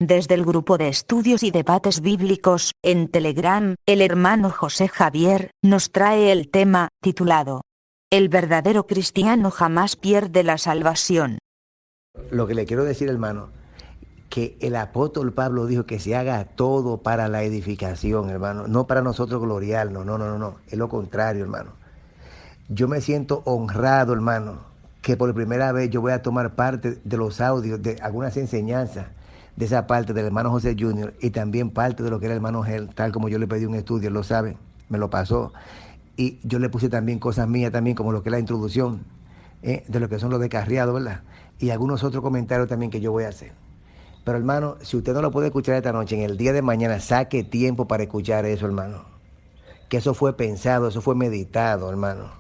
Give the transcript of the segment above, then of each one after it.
Desde el grupo de estudios y debates bíblicos, en Telegram, el hermano José Javier nos trae el tema, titulado El verdadero cristiano jamás pierde la salvación. Lo que le quiero decir, hermano, que el apóstol Pablo dijo que se haga todo para la edificación, hermano, no para nosotros gloriarnos, no, es lo contrario, hermano. Yo me siento honrado, hermano, que por primera vez yo voy a tomar parte de los audios de algunas enseñanzas de esa parte del hermano José Jr. y también parte de lo que era el hermano Gel, tal como yo le pedí un estudio, él lo sabe, me lo pasó. Y yo le puse también cosas mías también, como lo que es la introducción, de lo que son los descarriados, ¿verdad? Y algunos otros comentarios también que yo voy a hacer. Pero hermano, si usted no lo puede escuchar esta noche, en el día de mañana, saque tiempo para escuchar eso, hermano. Que eso fue pensado, eso fue meditado, hermano.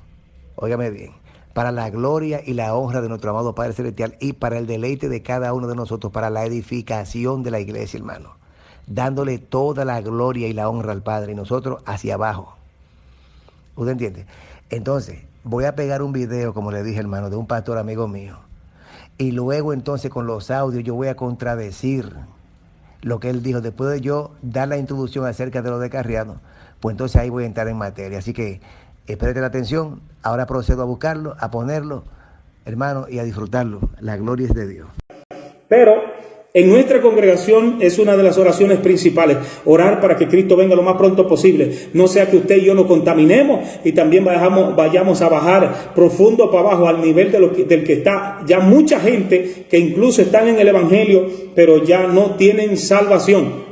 Óigame bien, para la gloria y la honra de nuestro amado Padre Celestial y para el deleite de cada uno de nosotros, para la edificación de la iglesia, hermano. Dándole toda la gloria y la honra al Padre y nosotros hacia abajo. ¿Usted entiende? Entonces, voy a pegar un video, como le dije, hermano, de un pastor amigo mío. Y luego entonces con los audios yo voy a contradecir lo que él dijo. Después de yo dar la introducción acerca de los descarriados, pues entonces ahí voy a entrar en materia. Así que espérate la atención. Ahora procedo a buscarlo, a ponerlo, hermano, y a disfrutarlo. La gloria es de Dios. Pero en nuestra congregación es una de las oraciones principales, orar para que Cristo venga lo más pronto posible. No sea que usted y yo nos contaminemos y también vayamos a bajar profundo para abajo al nivel del que está ya mucha gente que incluso están en el Evangelio, pero ya no tienen salvación.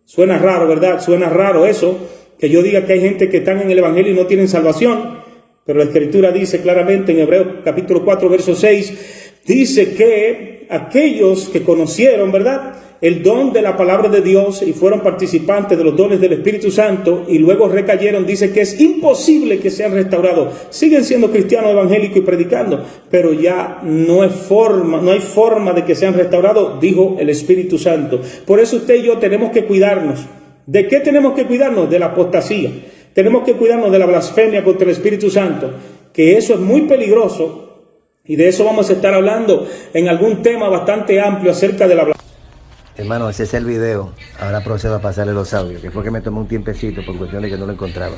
Suena raro, ¿verdad? Suena raro eso, que yo diga que hay gente que están en el Evangelio y no tienen salvación. Pero la Escritura dice claramente en Hebreos capítulo 4, verso 6, dice que aquellos que conocieron, ¿verdad?, el don de la palabra de Dios y fueron participantes de los dones del Espíritu Santo y luego recayeron, dice que es imposible que sean restaurados. Siguen siendo cristianos evangélicos y predicando, pero ya no hay forma de que sean restaurados, dijo el Espíritu Santo. Por eso usted y yo tenemos que cuidarnos. ¿De qué tenemos que cuidarnos? De la apostasía. Tenemos que cuidarnos de la blasfemia contra el Espíritu Santo, que eso es muy peligroso. Y de eso vamos a estar hablando en algún tema bastante amplio acerca de la blasfemia. Hermano, ese es el video. Ahora procedo a pasarle los audios, que fue que me tomé un tiempecito por cuestión de que no lo encontraba.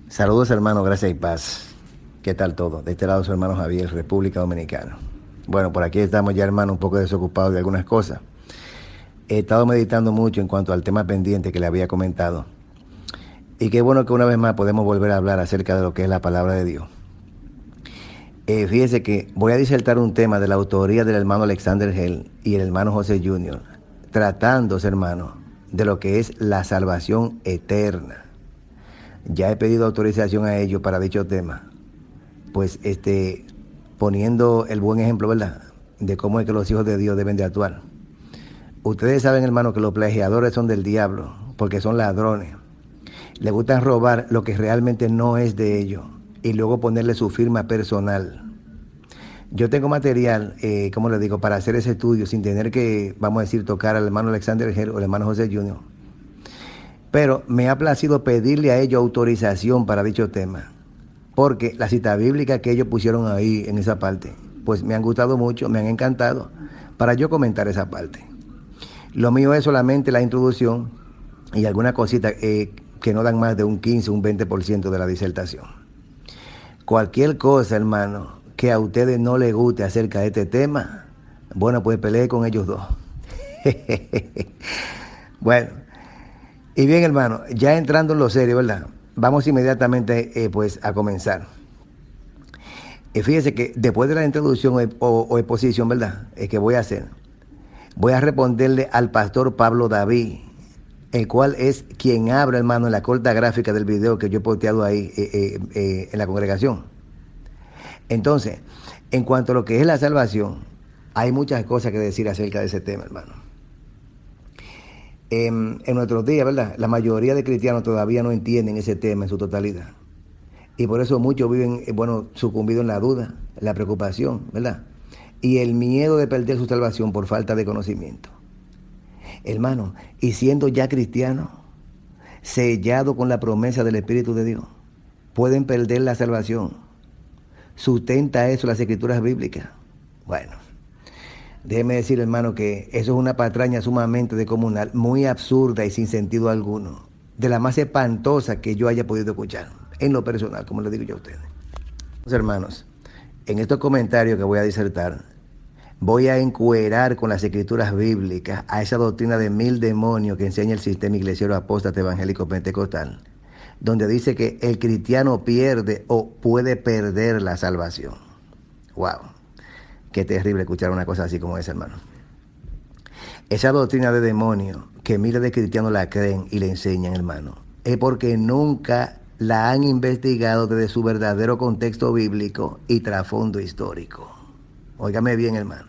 Saludos, hermano, gracias y paz. ¿Qué tal todo? De este lado su hermano Javier, República Dominicana. Bueno, por aquí estamos ya, hermano, un poco desocupados de algunas cosas. He estado meditando mucho en cuanto al tema pendiente que le había comentado. Y qué bueno que una vez más podemos volver a hablar acerca de lo que es la palabra de Dios. Fíjese que voy a disertar un tema de la autoría del hermano Alexander Gel y el hermano José Jr., tratándose, hermano, de lo que es la salvación eterna. Ya he pedido autorización a ellos para dicho tema, pues poniendo el buen ejemplo, ¿verdad?, de cómo es que los hijos de Dios deben de actuar. Ustedes saben, hermano, que los plagiadores son del diablo, porque son ladrones. Les gustan robar lo que realmente no es de ellos y luego ponerle su firma personal. Yo tengo material, como les digo, para hacer ese estudio sin tener que, vamos a decir, tocar al hermano Alexander Gel o al hermano José Jr. Pero me ha placido pedirle a ellos autorización para dicho tema, porque la cita bíblica que ellos pusieron ahí en esa parte, pues me han gustado mucho, me han encantado, para yo comentar esa parte. Lo mío es solamente la introducción y alguna cosita que no dan más de un 15, un 20% de la disertación. Cualquier cosa, hermano, que a ustedes no les guste acerca de este tema, bueno, pues pelee con ellos dos. Bueno, y bien, hermano, ya entrando en lo serio, ¿verdad? Vamos inmediatamente pues a comenzar. Fíjese que después de la introducción o exposición, ¿verdad?, que voy a hacer, voy a responderle al pastor Pablo David, el cual es quien abre, hermano, en la corta gráfica del video que yo he posteado ahí en la congregación. Entonces, en cuanto a lo que es la salvación, hay muchas cosas que decir acerca de ese tema, hermano. En nuestros días, ¿verdad?, la mayoría de cristianos todavía no entienden ese tema en su totalidad. Y por eso muchos viven, sucumbidos en la duda, en la preocupación, ¿verdad?, y el miedo de perder su salvación por falta de conocimiento. Hermano, y siendo ya cristianos, sellado con la promesa del Espíritu de Dios, pueden perder la salvación. ¿Sustenta eso las Escrituras bíblicas? Bueno, Déjeme decir, hermano, que eso es una patraña sumamente descomunal, muy absurda y sin sentido alguno, de la más espantosa que yo haya podido escuchar, en lo personal, como le digo yo a ustedes. Hermanos, en estos comentarios que voy a disertar, voy a encuerar con las escrituras bíblicas a esa doctrina de 1000 demonios que enseña el sistema iglesiero apóstata evangélico pentecostal, donde dice que el cristiano pierde o puede perder la salvación. ¡Wow! Qué terrible escuchar una cosa así como esa, hermano. Esa doctrina de demonio que miles de cristianos la creen y le enseñan, hermano, es porque nunca la han investigado desde su verdadero contexto bíblico y trasfondo histórico. Óigame bien, hermano.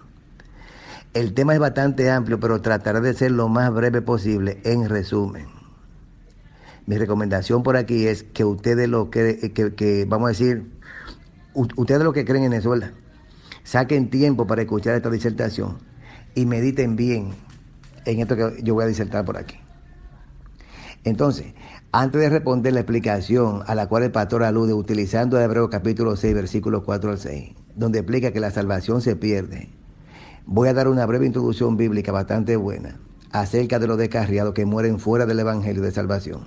El tema es bastante amplio, pero trataré de ser lo más breve posible en resumen. Mi recomendación por aquí es que ustedes vamos a decir, ustedes lo que creen en eso, ¿verdad? Saquen tiempo para escuchar esta disertación y mediten bien en esto que yo voy a disertar por aquí. Entonces, antes de responder la explicación a la cual el pastor alude utilizando Hebreos capítulo 6, versículos 4 al 6, donde explica que la salvación se pierde, voy a dar una breve introducción bíblica bastante buena acerca de los descarriados que mueren fuera del evangelio de salvación.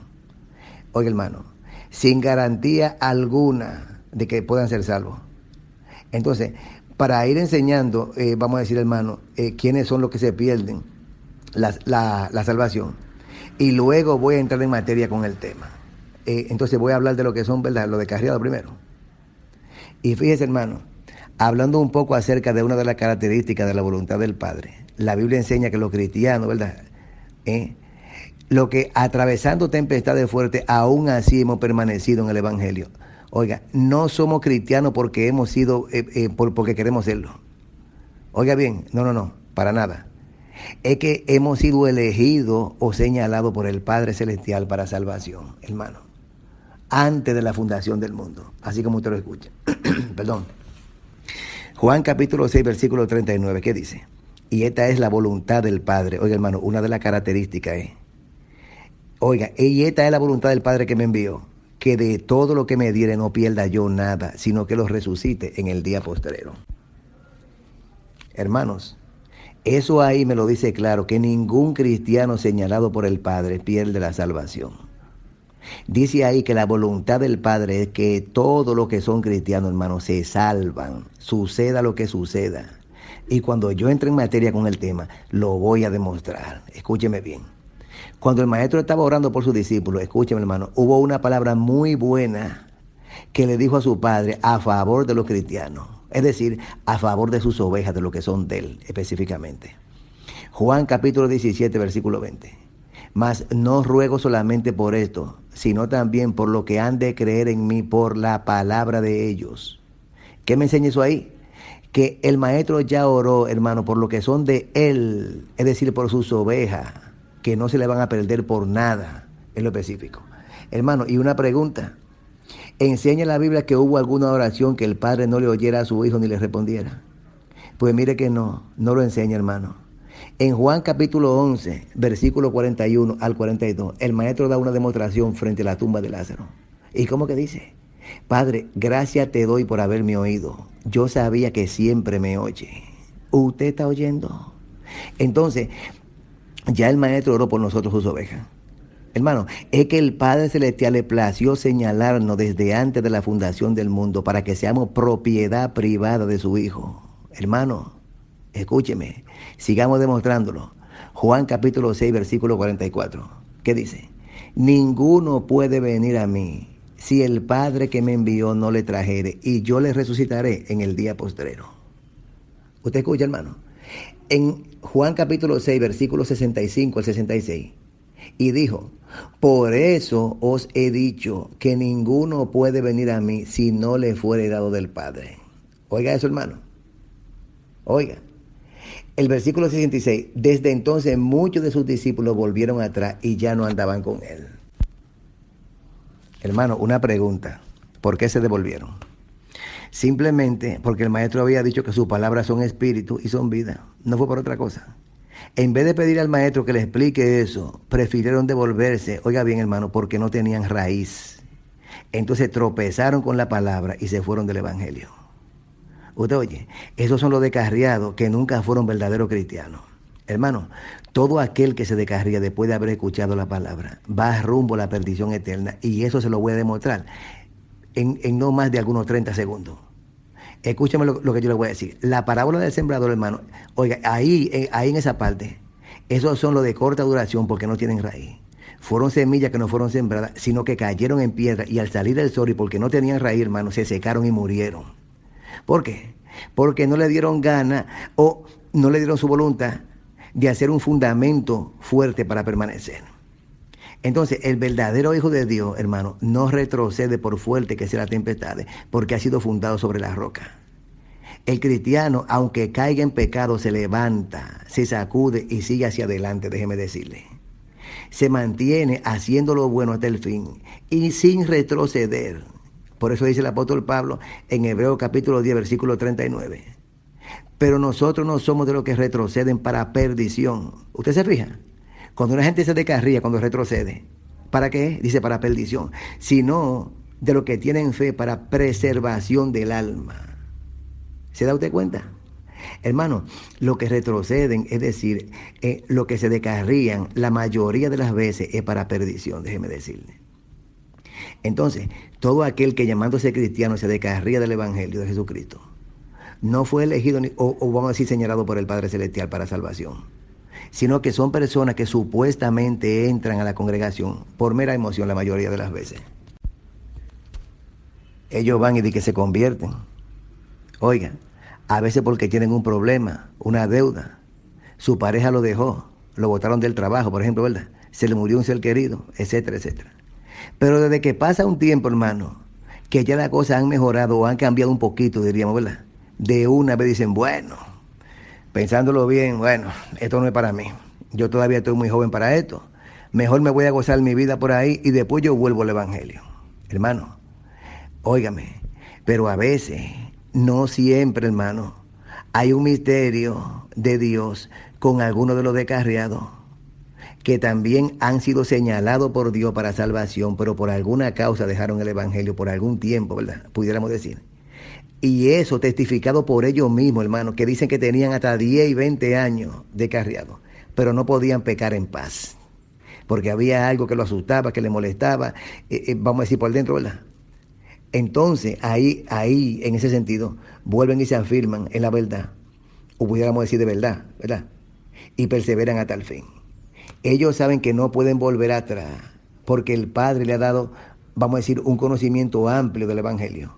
Oye, hermano, sin garantía alguna de que puedan ser salvos. Entonces, para ir enseñando, vamos a decir, hermano, quiénes son los que se pierden la salvación. Y luego voy a entrar en materia con el tema. Entonces voy a hablar de lo que son, ¿verdad?, los descarriados primero. Y fíjese, hermano, hablando un poco acerca de una de las características de la voluntad del Padre, la Biblia enseña que los cristianos, ¿verdad?, lo que atravesando tempestades fuertes, aún así hemos permanecido en el evangelio. Oiga, no somos cristianos porque hemos sido, porque queremos serlo. Oiga bien, no, para nada. Es que hemos sido elegidos o señalados por el Padre Celestial para salvación, hermano, antes de la fundación del mundo, así como usted lo escucha. Perdón. Juan capítulo 6, versículo 39, ¿qué dice? Y esta es la voluntad del Padre. Oiga, hermano, una de las características es, y esta es la voluntad del Padre que me envió, que de todo lo que me diere no pierda yo nada, sino que lo resucite en el día postrero. Hermanos, eso ahí me lo dice claro, que ningún cristiano señalado por el Padre pierde la salvación. Dice ahí que la voluntad del Padre es que todos los que son cristianos, hermanos, se salvan, suceda lo que suceda. Y cuando yo entre en materia con el tema, lo voy a demostrar. Escúcheme bien. Cuando el maestro estaba orando por sus discípulos, escúcheme, hermano, hubo una palabra muy buena que le dijo a su Padre a favor de los cristianos. Es decir, a favor de sus ovejas, de lo que son de él específicamente. Juan capítulo 17, versículo 20. Mas no ruego solamente por esto, sino también por lo que han de creer en mí por la palabra de ellos. ¿Qué me enseña eso ahí? Que el maestro ya oró, hermano, por lo que son de él, es decir, por sus ovejas, que no se le van a perder por nada, en lo específico. Hermano, y una pregunta. ¿Enseña la Biblia que hubo alguna oración que el Padre no le oyera a su Hijo ni le respondiera? Pues mire que no lo enseña, hermano. En Juan capítulo 11, versículo 41 al 42, el maestro da una demostración frente a la tumba de Lázaro. ¿Y cómo que dice? Padre, gracias te doy por haberme oído. Yo sabía que siempre me oye. ¿Usted está oyendo? Entonces, ya el maestro oró por nosotros, sus ovejas. Hermano, es que el Padre Celestial le plació señalarnos desde antes de la fundación del mundo para que seamos propiedad privada de su Hijo. Hermano, escúcheme, sigamos demostrándolo. Juan capítulo 6, versículo 44. ¿Qué dice? Ninguno puede venir a mí si el Padre que me envió no le trajere, y yo le resucitaré en el día postrero. ¿Usted escucha, hermano? En Juan capítulo 6, versículo 65 al 66. Y dijo, por eso os he dicho que ninguno puede venir a mí si no le fuere dado del Padre. Oiga eso, hermano. Oiga. El versículo 66. Desde entonces muchos de sus discípulos volvieron atrás y ya no andaban con él. Hermano, una pregunta. ¿Por qué se devolvieron? Simplemente porque el maestro había dicho que sus palabras son espíritu y son vida. No fue por otra cosa. En vez de pedir al maestro que le explique eso, prefirieron devolverse, oiga bien, hermano, porque no tenían raíz. Entonces tropezaron con la palabra y se fueron del evangelio. Usted oye, esos son los descarriados que nunca fueron verdaderos cristianos. Hermano, todo aquel que se descarría después de haber escuchado la palabra va rumbo a la perdición eterna, y eso se lo voy a demostrar en no más de algunos 30 segundos. Escúchame lo que yo le voy a decir. La parábola del sembrador, hermano, oiga, ahí en esa parte, esos son los de corta duración porque no tienen raíz. Fueron semillas que no fueron sembradas, sino que cayeron en piedra, y al salir del sol y porque no tenían raíz, hermano, se secaron y murieron. ¿Por qué? Porque no le dieron gana o no le dieron su voluntad de hacer un fundamento fuerte para permanecer. Entonces, el verdadero Hijo de Dios, hermano, no retrocede por fuerte que sea la tempestad, porque ha sido fundado sobre la roca. El cristiano, aunque caiga en pecado, se levanta, se sacude y sigue hacia adelante, déjeme decirle. Se mantiene haciendo lo bueno hasta el fin y sin retroceder. Por eso dice el apóstol Pablo en Hebreos capítulo 10, versículo 39. Pero nosotros no somos de los que retroceden para perdición. ¿Usted se fija? Cuando una gente se descarría, cuando retrocede, ¿para qué? Dice para perdición. Sino de los que tienen fe para preservación del alma. ¿Se da usted cuenta? Hermano, los que retroceden, es decir, los que se descarrían, la mayoría de las veces es para perdición, déjeme decirle. Entonces, todo aquel que llamándose cristiano se descarría del Evangelio de Jesucristo, no fue elegido o vamos a decir señalado por el Padre Celestial para salvación, sino que son personas que supuestamente entran a la congregación por mera emoción la mayoría de las veces. Ellos van y de que se convierten. Oiga, a veces porque tienen un problema, una deuda, su pareja lo dejó, lo botaron del trabajo, por ejemplo, ¿verdad? Se le murió un ser querido, etcétera, etcétera. Pero desde que pasa un tiempo, hermano, que ya las cosas han mejorado o han cambiado un poquito, diríamos, ¿verdad? De una vez dicen, bueno, pensándolo bien, bueno, esto no es para mí. Yo todavía estoy muy joven para esto. Mejor me voy a gozar mi vida por ahí y después yo vuelvo al Evangelio. Hermano, óigame, pero a veces, no siempre, hermano, hay un misterio de Dios con algunos de los descarriados que también han sido señalados por Dios para salvación, pero por alguna causa dejaron el Evangelio por algún tiempo, ¿verdad? Pudiéramos decir. Y eso testificado por ellos mismos, hermano, que dicen que tenían hasta 10 y 20 años descarriados, pero no podían pecar en paz, porque había algo que lo asustaba, que le molestaba, vamos a decir por dentro, ¿verdad? Entonces, ahí, en ese sentido, vuelven y se afirman en la verdad, o pudiéramos decir de verdad, ¿verdad? Y perseveran hasta el fin. Ellos saben que no pueden volver atrás, porque el Padre le ha dado, vamos a decir, un conocimiento amplio del Evangelio.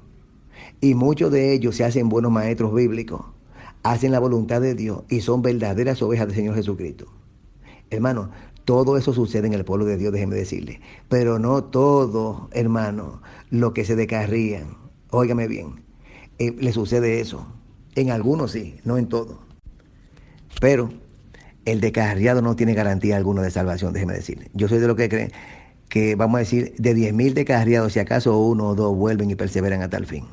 Y muchos de ellos se hacen buenos maestros bíblicos, hacen la voluntad de Dios y son verdaderas ovejas del Señor Jesucristo. Hermano, todo eso sucede en el pueblo de Dios, déjeme decirle. Pero no todo, hermano, lo que se descarrían, óigame bien, le sucede eso. En algunos sí, no en todos. Pero el descarriado no tiene garantía alguna de salvación, déjeme decirle. Yo soy de los que creen que, vamos a decir, de 10,000 descarriados, si acaso 1 o 2 vuelven y perseveran hasta el fin.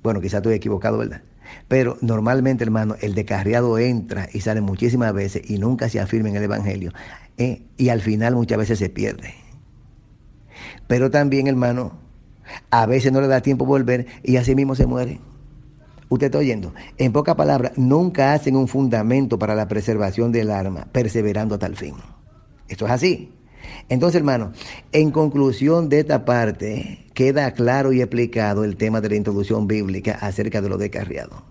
Bueno, quizás estoy equivocado, ¿verdad? Pero normalmente, hermano, el descarriado entra y sale muchísimas veces y nunca se afirma en el Evangelio. Y al final muchas veces se pierde. Pero también, hermano, a veces no le da tiempo volver y así mismo se muere. Usted está oyendo. En pocas palabras, nunca hacen un fundamento para la preservación del alma, perseverando hasta el fin. Esto es así. Entonces, hermano, en conclusión de esta parte, queda claro y explicado el tema de la introducción bíblica acerca de los descarriados.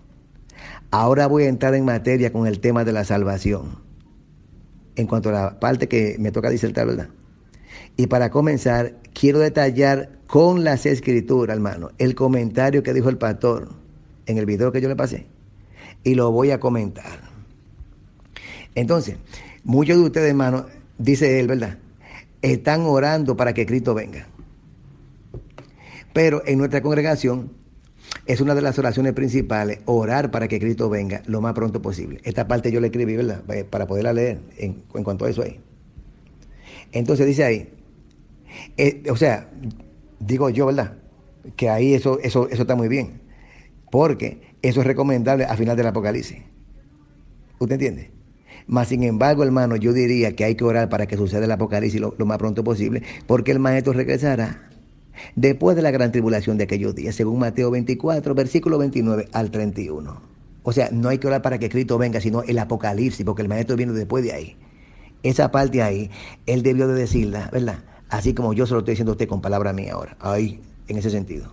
Ahora voy a entrar en materia con el tema de la salvación, en cuanto a la parte que me toca disertar, ¿verdad? Y para comenzar, quiero detallar con las escrituras, hermano, el comentario que dijo el pastor en el video que yo le pasé. Y lo voy a comentar. Entonces, muchos de ustedes, hermano, dice él, ¿verdad?, están orando para que Cristo venga. Pero en nuestra congregación es una de las oraciones principales, orar para que Cristo venga lo más pronto posible. Esta parte yo la escribí, ¿verdad?, para poderla leer en cuanto a eso ahí. Entonces dice ahí, o sea, digo yo, ¿verdad?, que ahí eso está muy bien, porque eso es recomendable al final del Apocalipsis. ¿Usted entiende? Mas, sin embargo, hermano, yo diría que hay que orar para que suceda el Apocalipsis lo más pronto posible, porque el Maestro regresará después de la gran tribulación de aquellos días, según Mateo 24, versículo 29 al 31. O sea, no hay que orar para que Cristo venga, sino el Apocalipsis, porque el Maestro viene después de ahí. Esa parte ahí, él debió de decirla, ¿verdad? Así como yo se lo estoy diciendo a usted con palabra mía ahora, ahí, en ese sentido.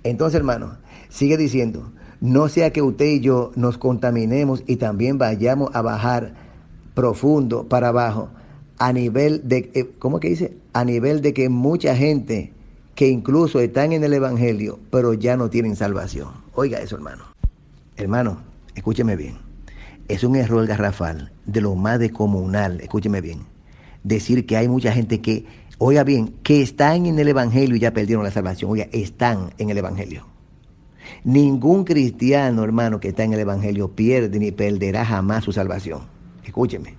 Entonces, hermano, sigue diciendo, no sea que usted y yo nos contaminemos y también vayamos a bajar profundo para abajo, a nivel de, ¿cómo que dice? A nivel de que mucha gente que incluso están en el Evangelio, pero ya no tienen salvación. Oiga eso, hermano. Hermano, escúcheme bien. Es un error garrafal, de lo más descomunal, escúcheme bien, decir que hay mucha gente que, oiga bien, que están en el Evangelio y ya perdieron la salvación. Oiga, están en el Evangelio. Ningún cristiano, hermano, que está en el Evangelio pierde ni perderá jamás su salvación. Escúcheme.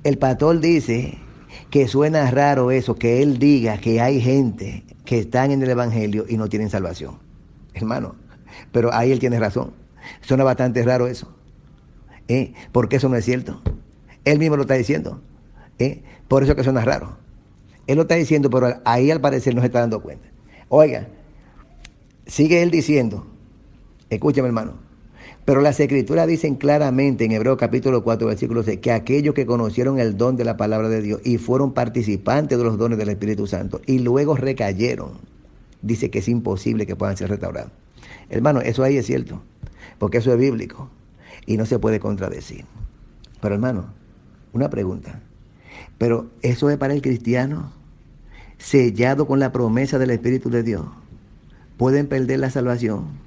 El pastor dice que suena raro eso, que él diga que hay gente que están en el Evangelio y no tienen salvación. Hermano, pero ahí él tiene razón. Suena bastante raro eso. Porque eso no es cierto. Él mismo lo está diciendo. Por eso que suena raro. Él lo está diciendo, pero ahí al parecer no se está dando cuenta. Oiga, sigue él diciendo, escúchame, hermano, pero las escrituras dicen claramente en Hebreos capítulo 4, versículo 6, que aquellos que conocieron el don de la palabra de Dios y fueron participantes de los dones del Espíritu Santo y luego recayeron, dice que es imposible que puedan ser restaurados. Hermano, eso ahí es cierto, porque eso es bíblico y no se puede contradecir. Pero hermano, una pregunta, ¿pero eso es para el cristiano sellado con la promesa del Espíritu de Dios? ¿Pueden perder la salvación?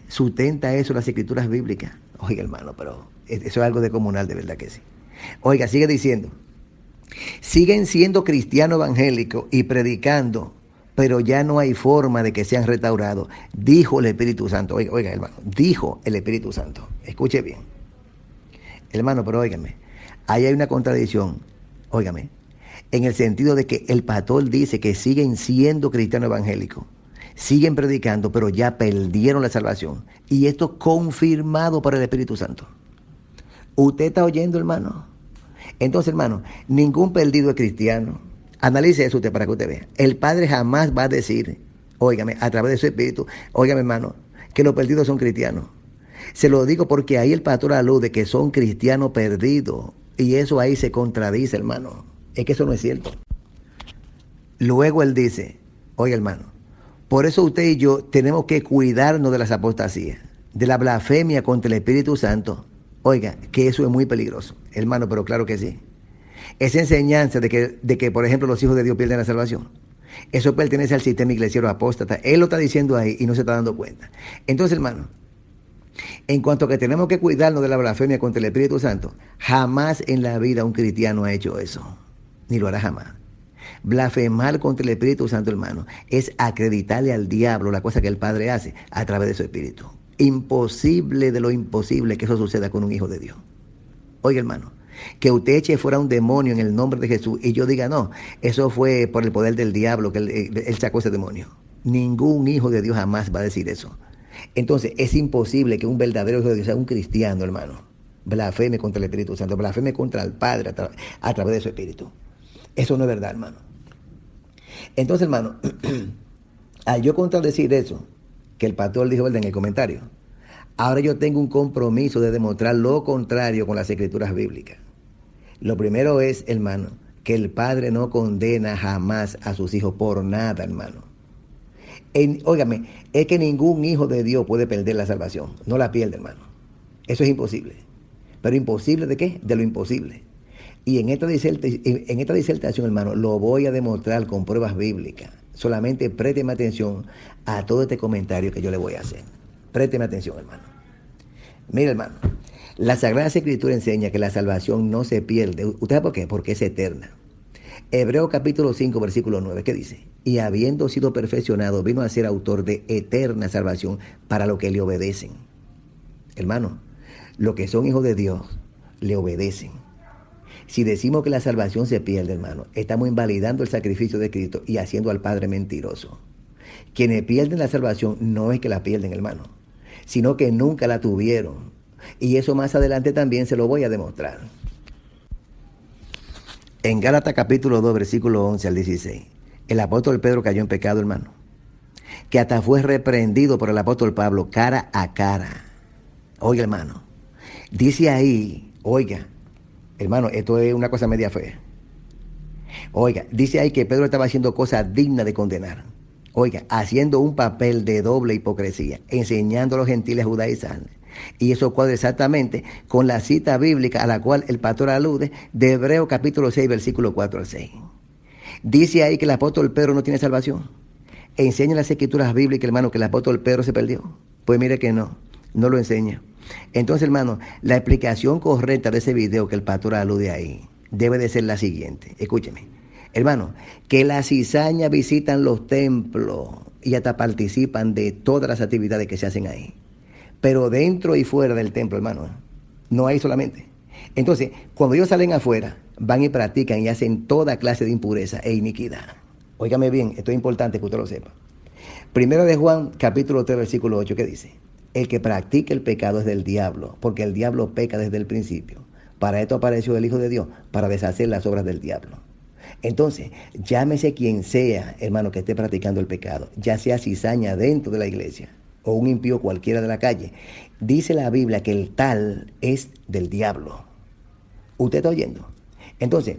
¿Sustenta eso las escrituras bíblicas? Oiga, hermano, pero eso es algo descomunal, de verdad que sí. Oiga, sigue diciendo, siguen siendo cristianos evangélicos y predicando, pero ya no hay forma de que sean restaurados, dijo el Espíritu Santo. Oiga, hermano, dijo el Espíritu Santo. Escuche bien. Hermano, pero óigame, ahí hay una contradicción, óigame, en el sentido de que el pastor dice que siguen siendo cristianos evangélicos, siguen predicando, pero ya perdieron la salvación. Y esto confirmado por el Espíritu Santo. ¿Usted está oyendo, hermano? Entonces, hermano, ningún perdido es cristiano. Analice eso usted para que usted vea. El Padre jamás va a decir, óigame, a través de su Espíritu, óigame, hermano, que los perdidos son cristianos. Se lo digo porque ahí el pastor alude que son cristianos perdidos. Y eso ahí se contradice, hermano. Es que eso no es cierto. Luego él dice, oiga, hermano, por eso usted y yo tenemos que cuidarnos de las apostasías, de la blasfemia contra el Espíritu Santo. Oiga, que eso es muy peligroso, hermano, pero claro que sí. Esa enseñanza de que, por ejemplo, los hijos de Dios pierden la salvación, eso pertenece al sistema iglesiero apóstata. Él lo está diciendo ahí y no se está dando cuenta. Entonces, hermano, en cuanto a que tenemos que cuidarnos de la blasfemia contra el Espíritu Santo, jamás en la vida un cristiano ha hecho eso, ni lo hará jamás. Blasfemar contra el Espíritu Santo, hermano, es acreditarle al diablo la cosa que el Padre hace a través de su Espíritu. Imposible de lo imposible que eso suceda con un hijo de Dios. Oiga, hermano, que usted eche fuera un demonio en el nombre de Jesús y yo diga, no, eso fue por el poder del diablo que él sacó ese demonio. Ningún hijo de Dios jamás va a decir eso. Entonces, es imposible que un verdadero hijo de Dios sea un cristiano, hermano, blasfeme contra el Espíritu Santo, blasfeme contra el Padre a través de su Espíritu. Eso no es verdad, hermano. Entonces, hermano, al yo contradecir eso, que el pastor dijo, ¿verdad?, en el comentario, ahora yo tengo un compromiso de demostrar lo contrario con las escrituras bíblicas. Lo primero es, hermano, que el Padre no condena jamás a sus hijos por nada, hermano. Óigame, es que ningún hijo de Dios puede perder la salvación. No la pierde, hermano. Eso es imposible. ¿Pero imposible de qué? De lo imposible. Y en esta disertación, hermano, lo voy a demostrar con pruebas bíblicas. Solamente présteme atención a todo este comentario que yo le voy a hacer. Présteme atención, hermano. Mira, hermano, la Sagrada Escritura enseña que la salvación no se pierde. ¿Usted sabe por qué? Porque es eterna. Hebreos capítulo 5, versículo 9, ¿qué dice? Y habiendo sido perfeccionado, vino a ser autor de eterna salvación para los que le obedecen. Hermano, los que son hijos de Dios le obedecen. Si decimos que la salvación se pierde, hermano, estamos invalidando el sacrificio de Cristo y haciendo al Padre mentiroso. Quienes pierden la salvación no es que la pierden, hermano, sino que nunca la tuvieron. Y eso más adelante también se lo voy a demostrar. En Gálatas capítulo 2, versículo 11 al 16, el apóstol Pedro cayó en pecado, hermano, que hasta fue reprendido por el apóstol Pablo cara a cara. Oiga, hermano, dice ahí, oiga, hermano, esto es una cosa media fea. Oiga, dice ahí que Pedro estaba haciendo cosas dignas de condenar. Oiga, haciendo un papel de doble hipocresía, enseñando a los gentiles a judaizar. Y eso cuadra exactamente con la cita bíblica a la cual el pastor alude de Hebreos capítulo 6, versículo 4 al 6. Dice ahí que el apóstol Pedro no tiene salvación. Enseña las escrituras bíblicas, hermano, que el apóstol Pedro se perdió. Pues mire que no lo enseña. Entonces, hermano, la explicación correcta de ese video que el pastor alude ahí debe de ser la siguiente. Escúcheme. Hermano, que las cizañas visitan los templos y hasta participan de todas las actividades que se hacen ahí. Pero dentro y fuera del templo, hermano, no hay solamente. Entonces, cuando ellos salen afuera, van y practican y hacen toda clase de impureza e iniquidad. Óigame bien, esto es importante que usted lo sepa. Primero de Juan, capítulo 3, versículo 8, ¿qué dice? El que practica el pecado es del diablo, porque el diablo peca desde el principio. Para esto apareció el Hijo de Dios, para deshacer las obras del diablo. Entonces, llámese quien sea, hermano, que esté practicando el pecado, ya sea cizaña dentro de la iglesia o un impío cualquiera de la calle. Dice la Biblia que el tal es del diablo. ¿Usted está oyendo? Entonces,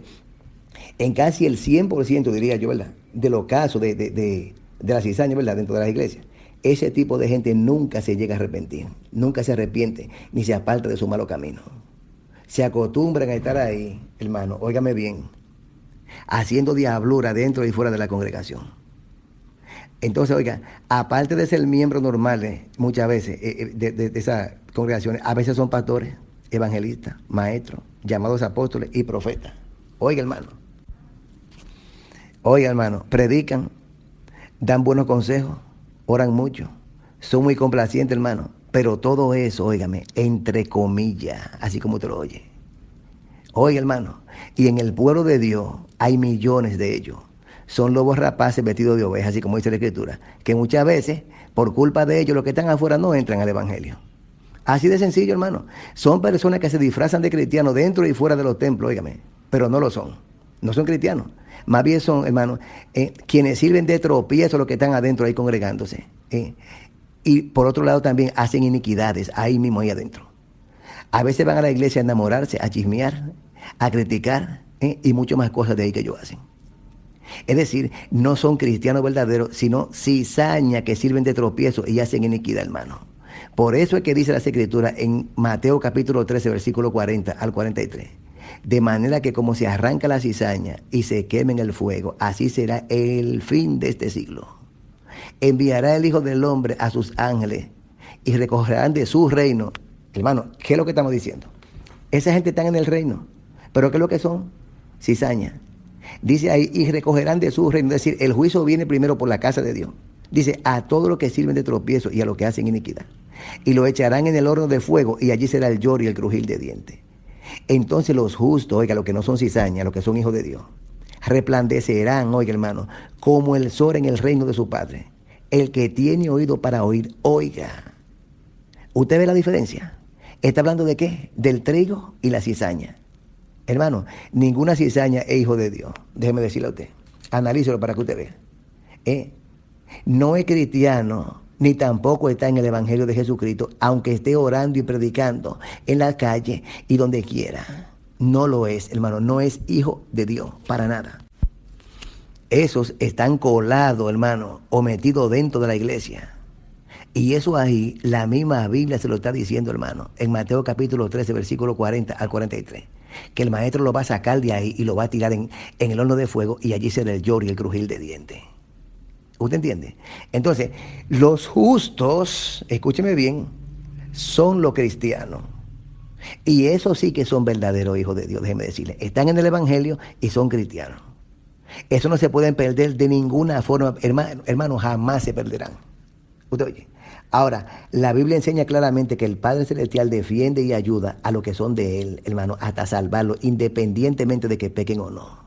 en casi el 100%, diría yo, ¿verdad?, de los casos de la cizaña, ¿verdad?, dentro de las iglesias, ese tipo de gente nunca se llega a arrepentir, nunca se arrepiente, ni se aparta de su malo camino. Se acostumbran a estar ahí, hermano, óigame bien, haciendo diablura dentro y fuera de la congregación. Entonces, oiga, aparte de ser miembros normales, muchas veces, de esas congregaciones, a veces son pastores, evangelistas, maestros, llamados apóstoles y profetas. Oiga, hermano, predican, dan buenos consejos, oran mucho, son muy complacientes, hermano, pero todo eso, óigame, entre comillas, así como te lo oye. Oiga, hermano, y en el pueblo de Dios hay millones de ellos. Son lobos rapaces vestidos de ovejas, así como dice la Escritura, que muchas veces, por culpa de ellos, los que están afuera no entran al Evangelio. Así de sencillo, hermano. Son personas que se disfrazan de cristianos dentro y fuera de los templos, óigame, pero no lo son. No son cristianos. Más bien son, hermano, quienes sirven de tropiezo a los que están adentro ahí congregándose. Y por otro lado también hacen iniquidades ahí mismo, ahí adentro. A veces van a la iglesia a enamorarse, a chismear, a criticar, y mucho más cosas de ahí que ellos hacen. Es decir, no son cristianos verdaderos, sino cizañas que sirven de tropiezo y hacen iniquidad, hermano. Por eso es que dice las Escrituras en Mateo capítulo 13, versículo 40 al 43. De manera que como se arranca la cizaña y se quema en el fuego, así será el fin de este siglo. Enviará el Hijo del Hombre a sus ángeles y recogerán de su reino. Hermano, ¿qué es lo que estamos diciendo? Esa gente está en el reino, pero ¿qué es lo que son? Cizaña. Dice ahí, y recogerán de su reino. Es decir, el juicio viene primero por la casa de Dios. Dice, a todos los que sirven de tropiezo y a los que hacen iniquidad. Y lo echarán en el horno de fuego, y allí será el lloro y el crujir de dientes. Entonces los justos, oiga, los que no son cizaña, los que son hijos de Dios, resplandecerán, oiga, hermano, como el sol en el reino de su Padre. El que tiene oído para oír, oiga. ¿Usted ve la diferencia? ¿Está hablando de qué? Del trigo y la cizaña. Hermano, ninguna cizaña es hijo de Dios. Déjeme decirle a usted. Analícelo para que usted vea. No es cristiano, ni tampoco está en el Evangelio de Jesucristo, aunque esté orando y predicando en la calle y donde quiera. No lo es, hermano. No es hijo de Dios, para nada. Esos están colados, hermano, o metidos dentro de la iglesia. Y eso ahí, la misma Biblia se lo está diciendo, hermano, en Mateo capítulo 13, versículo 40 al 43. Que el maestro lo va a sacar de ahí y lo va a tirar en el horno de fuego, y allí será el lloro y el crujir de dientes. ¿Usted entiende? Entonces, los justos, escúcheme bien, son los cristianos. Y esos sí que son verdaderos hijos de Dios, déjeme decirle. Están en el Evangelio y son cristianos. Eso no se pueden perder de ninguna forma, hermano, jamás se perderán. ¿Usted oye? Ahora, la Biblia enseña claramente que el Padre Celestial defiende y ayuda a los que son de Él, hermano, hasta salvarlos, independientemente de que pequen o no.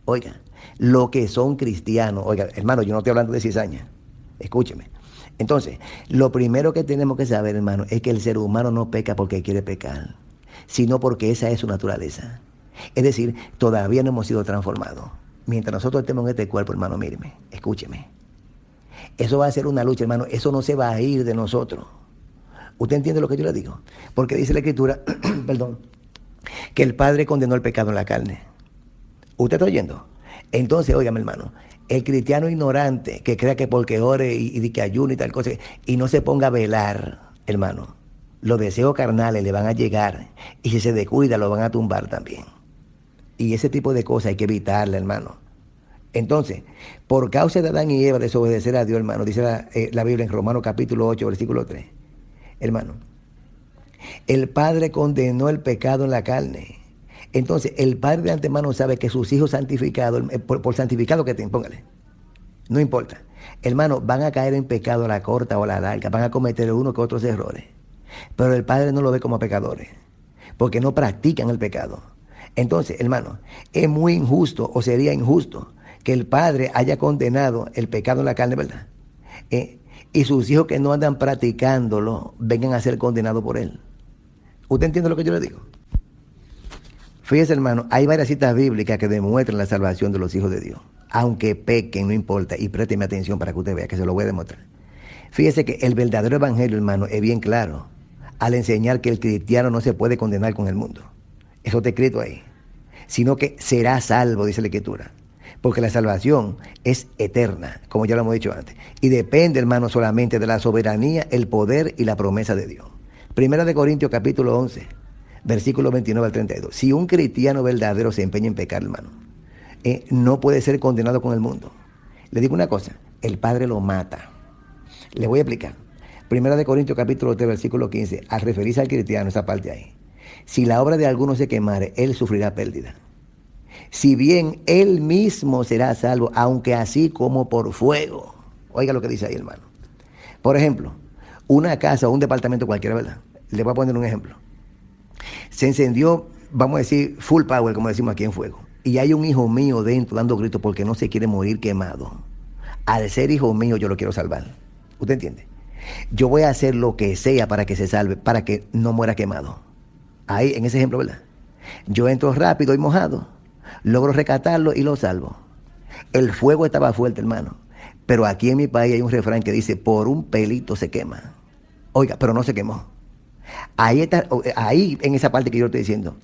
Oiga, los que son cristianos, oiga, hermano, yo no estoy hablando de cizaña, escúcheme. Entonces, lo primero que tenemos que saber, hermano, es que el ser humano no peca porque quiere pecar, sino porque esa es su naturaleza. Es decir, todavía no hemos sido transformados. Mientras nosotros estemos en este cuerpo, hermano, míreme, escúcheme. Eso va a ser una lucha, hermano. Eso no se va a ir de nosotros. ¿Usted entiende lo que yo le digo? Porque dice la Escritura, perdón, que el Padre condenó el pecado en la carne. ¿Usted está oyendo? Entonces, óigame, hermano, el cristiano ignorante que crea que porque ore y que ayune y tal cosa, y no se ponga a velar, hermano, los deseos carnales le van a llegar, y si se descuida lo van a tumbar también. Y ese tipo de cosas hay que evitarla, hermano. Entonces, por causa de Adán y Eva desobedecer a Dios, hermano, dice la Biblia en Romanos capítulo 8, versículo 3, hermano, el Padre condenó el pecado en la carne. Entonces, el Padre de antemano sabe que sus hijos santificados, por santificado que estén, póngale, no importa, hermano, van a caer en pecado a la corta o a la larga, van a cometer uno que otros errores, pero el Padre no lo ve como pecadores, porque no practican el pecado. Entonces, hermano, es muy injusto, o sería injusto, que el Padre haya condenado el pecado en la carne, ¿verdad? Y sus hijos que no andan practicándolo vengan a ser condenados por él. ¿Usted entiende lo que yo le digo? Fíjese, hermano, hay varias citas bíblicas que demuestran la salvación de los hijos de Dios. Aunque pequen, no importa, y présteme atención para que usted vea, que se lo voy a demostrar. Fíjese que el verdadero evangelio, hermano, es bien claro al enseñar que el cristiano no se puede condenar con el mundo. Eso está escrito ahí. Sino que será salvo, dice la Escritura. Porque la salvación es eterna, como ya lo hemos dicho antes. Y depende, hermano, solamente de la soberanía, el poder y la promesa de Dios. Primera de Corintios capítulo 11, versículo 29 al 32. Si un cristiano verdadero se empeña en pecar, hermano, no puede ser condenado con el mundo. Le digo una cosa, el Padre lo mata. Le voy a explicar. Primera de Corintios capítulo 3, versículo 15, al referirse al cristiano, esa parte ahí. Si la obra de alguno se quemare, él sufrirá pérdida. Si bien él mismo será salvo, aunque así como por fuego. Oiga lo que dice ahí, hermano. Por ejemplo, una casa o un departamento cualquiera, ¿verdad? Le voy a poner un ejemplo. Se encendió, vamos a decir, full power, como decimos aquí en fuego. Y hay un hijo mío dentro dando gritos porque no se quiere morir quemado. Al ser hijo mío, yo lo quiero salvar. ¿Usted entiende? Yo voy a hacer lo que sea para que se salve, para que no muera quemado. Ahí, en ese ejemplo, ¿verdad? Yo entro rápido y mojado, logro rescatarlo y lo salvo. El fuego estaba fuerte, hermano. Pero aquí en mi país hay un refrán que dice, por un pelito se quema. Oiga, pero no se quemó. Ahí está, ahí en esa parte que yo estoy diciendo,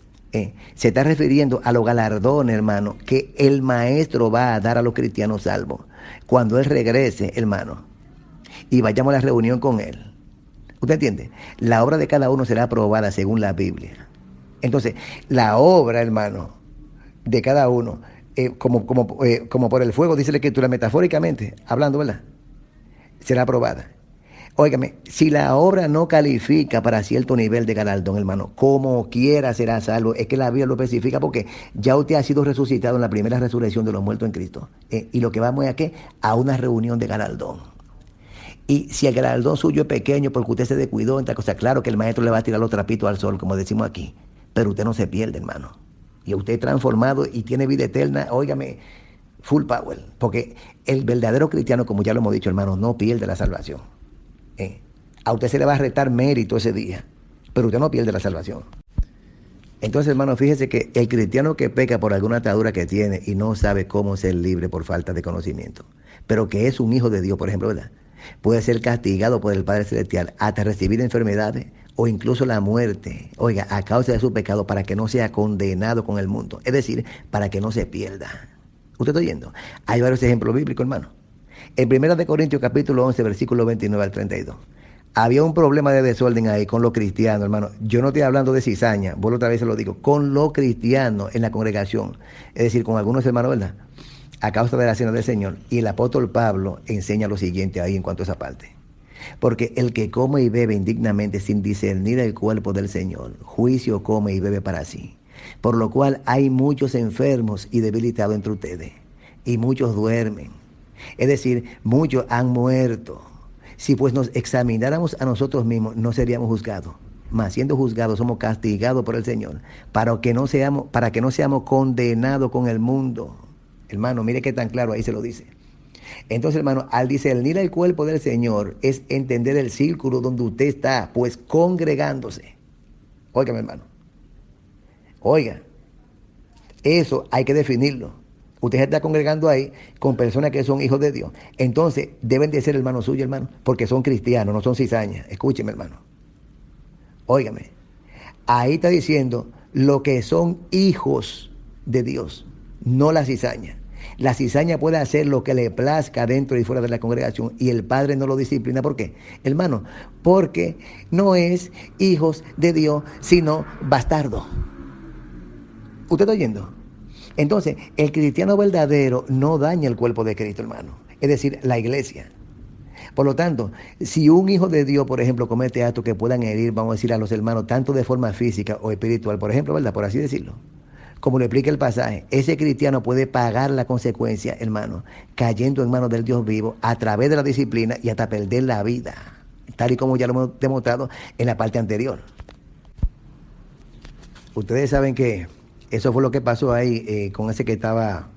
se está refiriendo a los galardones, hermano, que el maestro va a dar a los cristianos salvos. Cuando él regrese, hermano, y vayamos a la reunión con él. ¿Usted entiende? La obra de cada uno será aprobada según la Biblia. Entonces, la obra, hermano, de cada uno, como por el fuego, dice la Escritura, metafóricamente, hablando, ¿verdad? Será aprobada. Óigame, si la obra no califica para cierto nivel de galardón, hermano, como quiera será salvo. Es que la Biblia lo especifica porque ya usted ha sido resucitado en la primera resurrección de los muertos en Cristo. Y lo que vamos es a ¿qué? A una reunión de galardón. Y si el galardón suyo es pequeño porque usted se descuidó en tal cosa, claro que el maestro le va a tirar los trapitos al sol, como decimos aquí. Pero usted no se pierde, hermano. Y usted es transformado y tiene vida eterna, óigame, full power. Porque el verdadero cristiano, como ya lo hemos dicho, hermano, no pierde la salvación. A usted se le va a restar mérito ese día, pero usted no pierde la salvación. Entonces, hermano, fíjese que el cristiano que peca por alguna atadura que tiene y no sabe cómo ser libre por falta de conocimiento, pero que es un hijo de Dios, por ejemplo, ¿verdad? Puede ser castigado por el Padre Celestial hasta recibir enfermedades o incluso la muerte, oiga, a causa de su pecado, para que no sea condenado con el mundo. Es decir, para que no se pierda. ¿Usted está oyendo? Hay varios ejemplos bíblicos, hermano. En 1 Corintios capítulo 11, versículo 29 al 32. Había un problema de desorden ahí con los cristianos, hermano. Yo no estoy hablando de cizaña, vuelvo otra vez se lo digo, con los cristianos en la congregación. Es decir, con algunos hermanos, ¿verdad? A causa de la cena del Señor. Y el apóstol Pablo enseña lo siguiente ahí en cuanto a esa parte. Porque el que come y bebe indignamente sin discernir el cuerpo del Señor, juicio come y bebe para sí. Por lo cual hay muchos enfermos y debilitados entre ustedes, y muchos duermen. Es decir, muchos han muerto. Si pues nos examináramos a nosotros mismos, no seríamos juzgados. Mas siendo juzgados, somos castigados por el Señor, para que no seamos condenados con el mundo. Hermano, mire qué tan claro ahí se lo dice. Entonces, hermano, al discernir el cuerpo del Señor es entender el círculo donde usted está, pues congregándose. Óigame, hermano. Oiga, Eso hay que definirlo. Usted se está congregando ahí con personas que son hijos de Dios. Entonces, deben de ser hermanos suyos, hermano, porque son cristianos, no son cizañas. Escúcheme, hermano. Óigame. Ahí está diciendo lo que son hijos de Dios, no la cizaña. La cizaña puede hacer lo que le plazca dentro y fuera de la congregación y el padre no lo disciplina. ¿Por qué? Hermano, porque no es hijos de Dios, sino bastardo. ¿Usted está oyendo? Entonces, el cristiano verdadero no daña el cuerpo de Cristo, hermano. Es decir, la iglesia. Por lo tanto, si un hijo de Dios, por ejemplo, comete actos que puedan herir, vamos a decir, a los hermanos, tanto de forma física o espiritual, por ejemplo, ¿verdad? Por así decirlo. Como lo explica el pasaje, ese cristiano puede pagar la consecuencia, hermano, cayendo en manos del Dios vivo a través de la disciplina y hasta perder la vida, tal y como ya lo hemos demostrado en la parte anterior. Ustedes saben que eso fue lo que pasó ahí con ese que estaba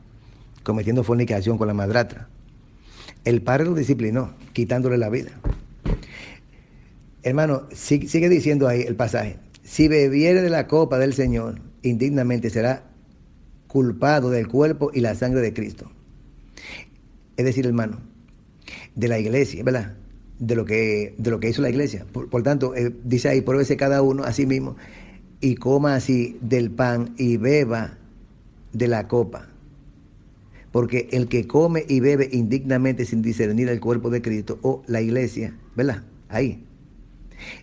cometiendo fornicación con la madrastra. El padre lo disciplinó, quitándole la vida. Hermano, sigue diciendo ahí el pasaje. Si bebiere de la copa del Señor, indignamente será culpado del cuerpo y la sangre de Cristo. Es decir, hermano, de la iglesia, ¿verdad? De lo que hizo la iglesia. Por tanto, dice ahí, pruébese cada uno a sí mismo y coma así del pan y beba de la copa. Porque el que come y bebe indignamente sin discernir el cuerpo de Cristo o la iglesia, ¿verdad? Ahí.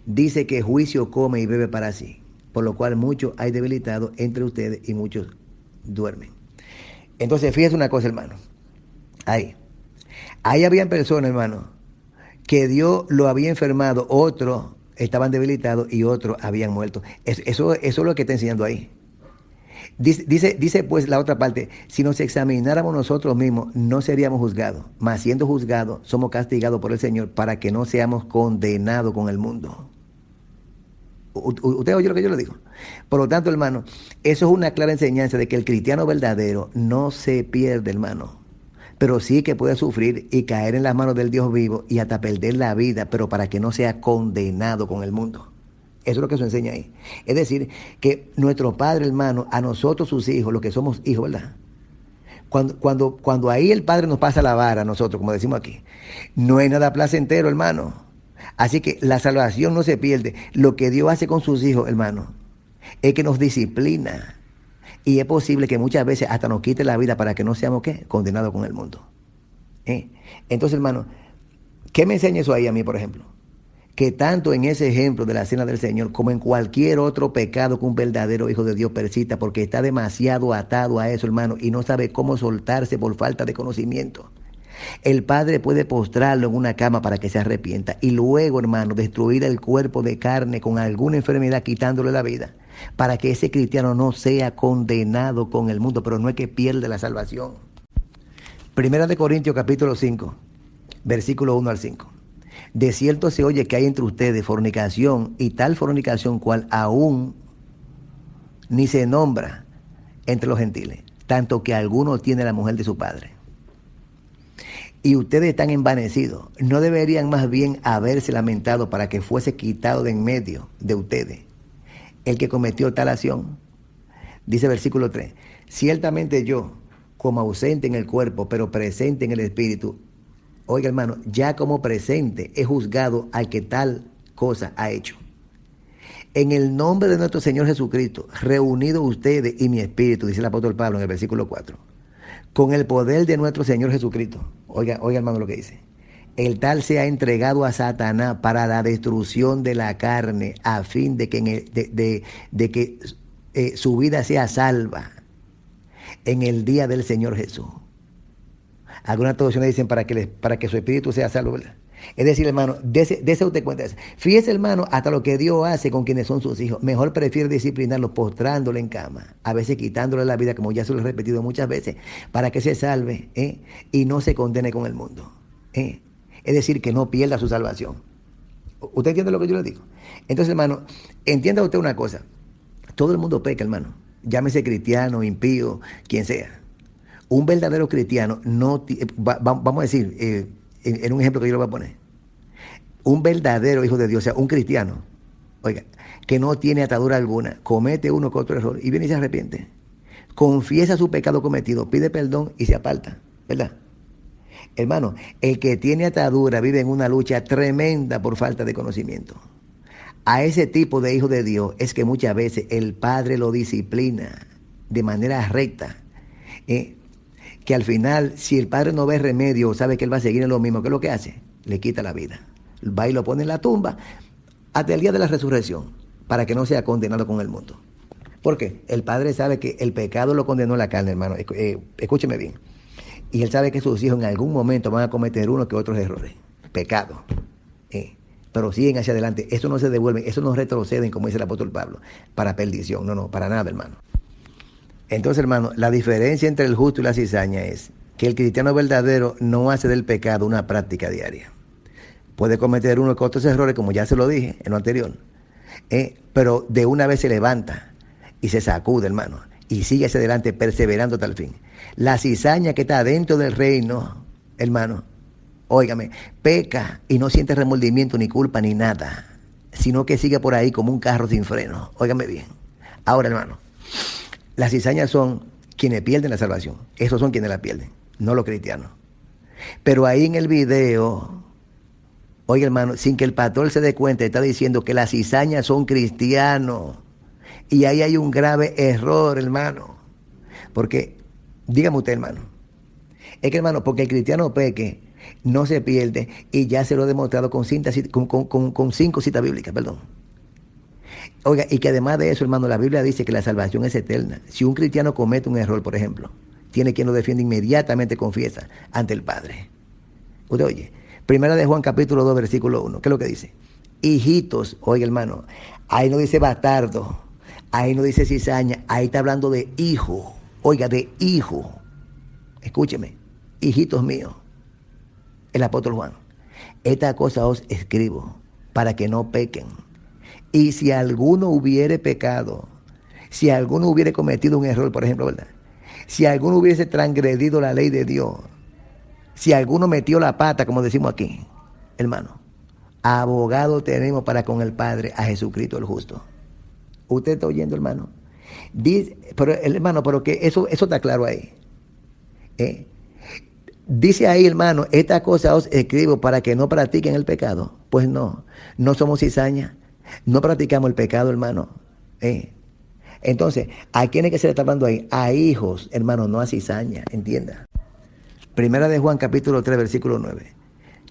Dice que juicio come y bebe para sí, por lo cual muchos hay debilitados entre ustedes y muchos duermen. Entonces, fíjese una cosa, hermano. Ahí habían personas, hermano, que Dios lo había enfermado, otros estaban debilitados y otros habían muerto. Eso es lo que está enseñando ahí. Dice pues la otra parte, si nos examináramos nosotros mismos, no seríamos juzgados, mas siendo juzgados, somos castigados por el Señor para que no seamos condenados con el mundo. ¿Usted oye lo que yo le digo? Por lo tanto, hermano, eso es una clara enseñanza de que el cristiano verdadero no se pierde, hermano, pero sí que puede sufrir y caer en las manos del Dios vivo y hasta perder la vida, pero para que no sea condenado con el mundo. Eso es lo que se enseña ahí. Es decir, que nuestro Padre, hermano, a nosotros sus hijos, los que somos hijos, ¿verdad? Cuando ahí el Padre nos pasa la vara a nosotros, como decimos aquí, no hay nada placentero, hermano. Así que la salvación no se pierde. Lo que Dios hace con sus hijos, hermano, es que nos disciplina. Y es posible que muchas veces hasta nos quite la vida para que no seamos, ¿qué? Condenados con el mundo. Entonces, hermano, ¿qué me enseña eso ahí a mí, por ejemplo? Que tanto en ese ejemplo de la cena del Señor como en cualquier otro pecado que un verdadero hijo de Dios persista, porque está demasiado atado a eso, hermano, y no sabe cómo soltarse por falta de conocimiento. El padre puede postrarlo en una cama para que se arrepienta y luego, hermano, destruir el cuerpo de carne con alguna enfermedad quitándole la vida para que ese cristiano no sea condenado con el mundo, pero no es que pierda la salvación. Primera de Corintios capítulo 5, versículo 1 al 5. De cierto se oye que hay entre ustedes fornicación y tal fornicación cual aún ni se nombra entre los gentiles, tanto que alguno tiene la mujer de su padre. Y ustedes están envanecidos. ¿No deberían más bien haberse lamentado para que fuese quitado de en medio de ustedes el que cometió tal acción? Dice versículo 3. Ciertamente yo, como ausente en el cuerpo, pero presente en el espíritu, oiga, hermano, ya como presente he juzgado al que tal cosa ha hecho. En el nombre de nuestro Señor Jesucristo, reunidos ustedes y mi espíritu, dice el apóstol Pablo en el versículo 4, con el poder de nuestro Señor Jesucristo. Oiga, hermano, lo que dice. El tal sea entregado a Satanás para la destrucción de la carne, a fin de que su vida sea salva en el día del Señor Jesús. Algunas traducciones dicen para que su espíritu sea salvo, ¿verdad? Es decir, hermano, dese usted cuenta de eso. Fíjese, hermano, hasta lo que Dios hace con quienes son sus hijos. Mejor prefiere disciplinarlos postrándole en cama, a veces quitándole la vida, como ya se lo he repetido muchas veces, para que se salve y no se condene con el mundo. Es decir, que no pierda su salvación. ¿Usted entiende lo que yo le digo? Entonces, hermano, entienda usted una cosa. Todo el mundo peca, hermano. Llámese cristiano, impío, quien sea. Un verdadero cristiano no... Vamos a decir... en un ejemplo que yo le voy a poner, un verdadero hijo de Dios, o sea, un cristiano, oiga, que no tiene atadura alguna, comete uno que otro error y viene y se arrepiente. confiesa su pecado cometido, pide perdón y se aparta, ¿verdad? Hermano, el que tiene atadura vive en una lucha tremenda por falta de conocimiento. A ese tipo de hijo de Dios es que muchas veces el Padre lo disciplina de manera recta. Que al final, si el Padre no ve remedio, sabe que él va a seguir en lo mismo, ¿qué es lo que hace? Le quita la vida. Va y lo pone en la tumba hasta el día de la resurrección, para que no sea condenado con el mundo. ¿Por qué? El Padre sabe que el pecado lo condenó a la carne, hermano. Escúcheme bien. Y él sabe que sus hijos en algún momento van a cometer unos que otros errores. Pecado. Pero siguen hacia adelante. Eso no se devuelve, eso no retroceden, como dice el apóstol Pablo, para perdición. No, para nada, hermano. Entonces, hermano, la diferencia entre el justo y la cizaña es que el cristiano verdadero no hace del pecado una práctica diaria. Puede cometer unos que otros errores, como ya se lo dije en lo anterior. Pero de una vez se levanta y se sacude, hermano, y sigue hacia adelante perseverando hasta el fin. La cizaña que está dentro del reino, hermano, óigame, peca y no siente remordimiento ni culpa ni nada, sino que sigue por ahí como un carro sin freno. Óigame bien. Ahora, hermano, las cizañas son quienes pierden la salvación. Esos son quienes la pierden, no los cristianos. Pero ahí en el video, oiga, hermano, sin que el pastor se dé cuenta, está diciendo que las cizañas son cristianos. Y ahí hay un grave error, hermano. Porque, dígame usted, hermano, es que, hermano, porque el cristiano peque, no se pierde, y ya se lo he demostrado con 5 citas bíblicas, perdón. Oiga, y que además de eso, hermano, la Biblia dice que la salvación es eterna. Si un cristiano comete un error, por ejemplo, tiene quien lo defiende, inmediatamente confiesa ante el Padre. Usted oye, Primera de Juan capítulo 2, versículo 1, ¿qué es lo que dice? Hijitos, oiga, hermano, ahí no dice bastardo, ahí no dice cizaña, ahí está hablando de hijo, oiga, de hijo. Escúcheme, hijitos míos, el apóstol Juan, esta cosa os escribo para que no pequen. Y si alguno hubiere pecado, si alguno hubiere cometido un error, por ejemplo, ¿verdad? Si alguno hubiese transgredido la ley de Dios, si alguno metió la pata, como decimos aquí, hermano, abogado tenemos para con el Padre a Jesucristo el justo. ¿Usted está oyendo, hermano? Dice, pero que eso está claro ahí. Dice ahí, hermano, esta cosa os escribo para que no practiquen el pecado. Pues no somos cizaña, no practicamos el pecado, hermano. Entonces, ¿a quién es que se le está hablando ahí? A hijos, hermano, no a cizaña, entienda. Primera de Juan capítulo 3, versículo 9.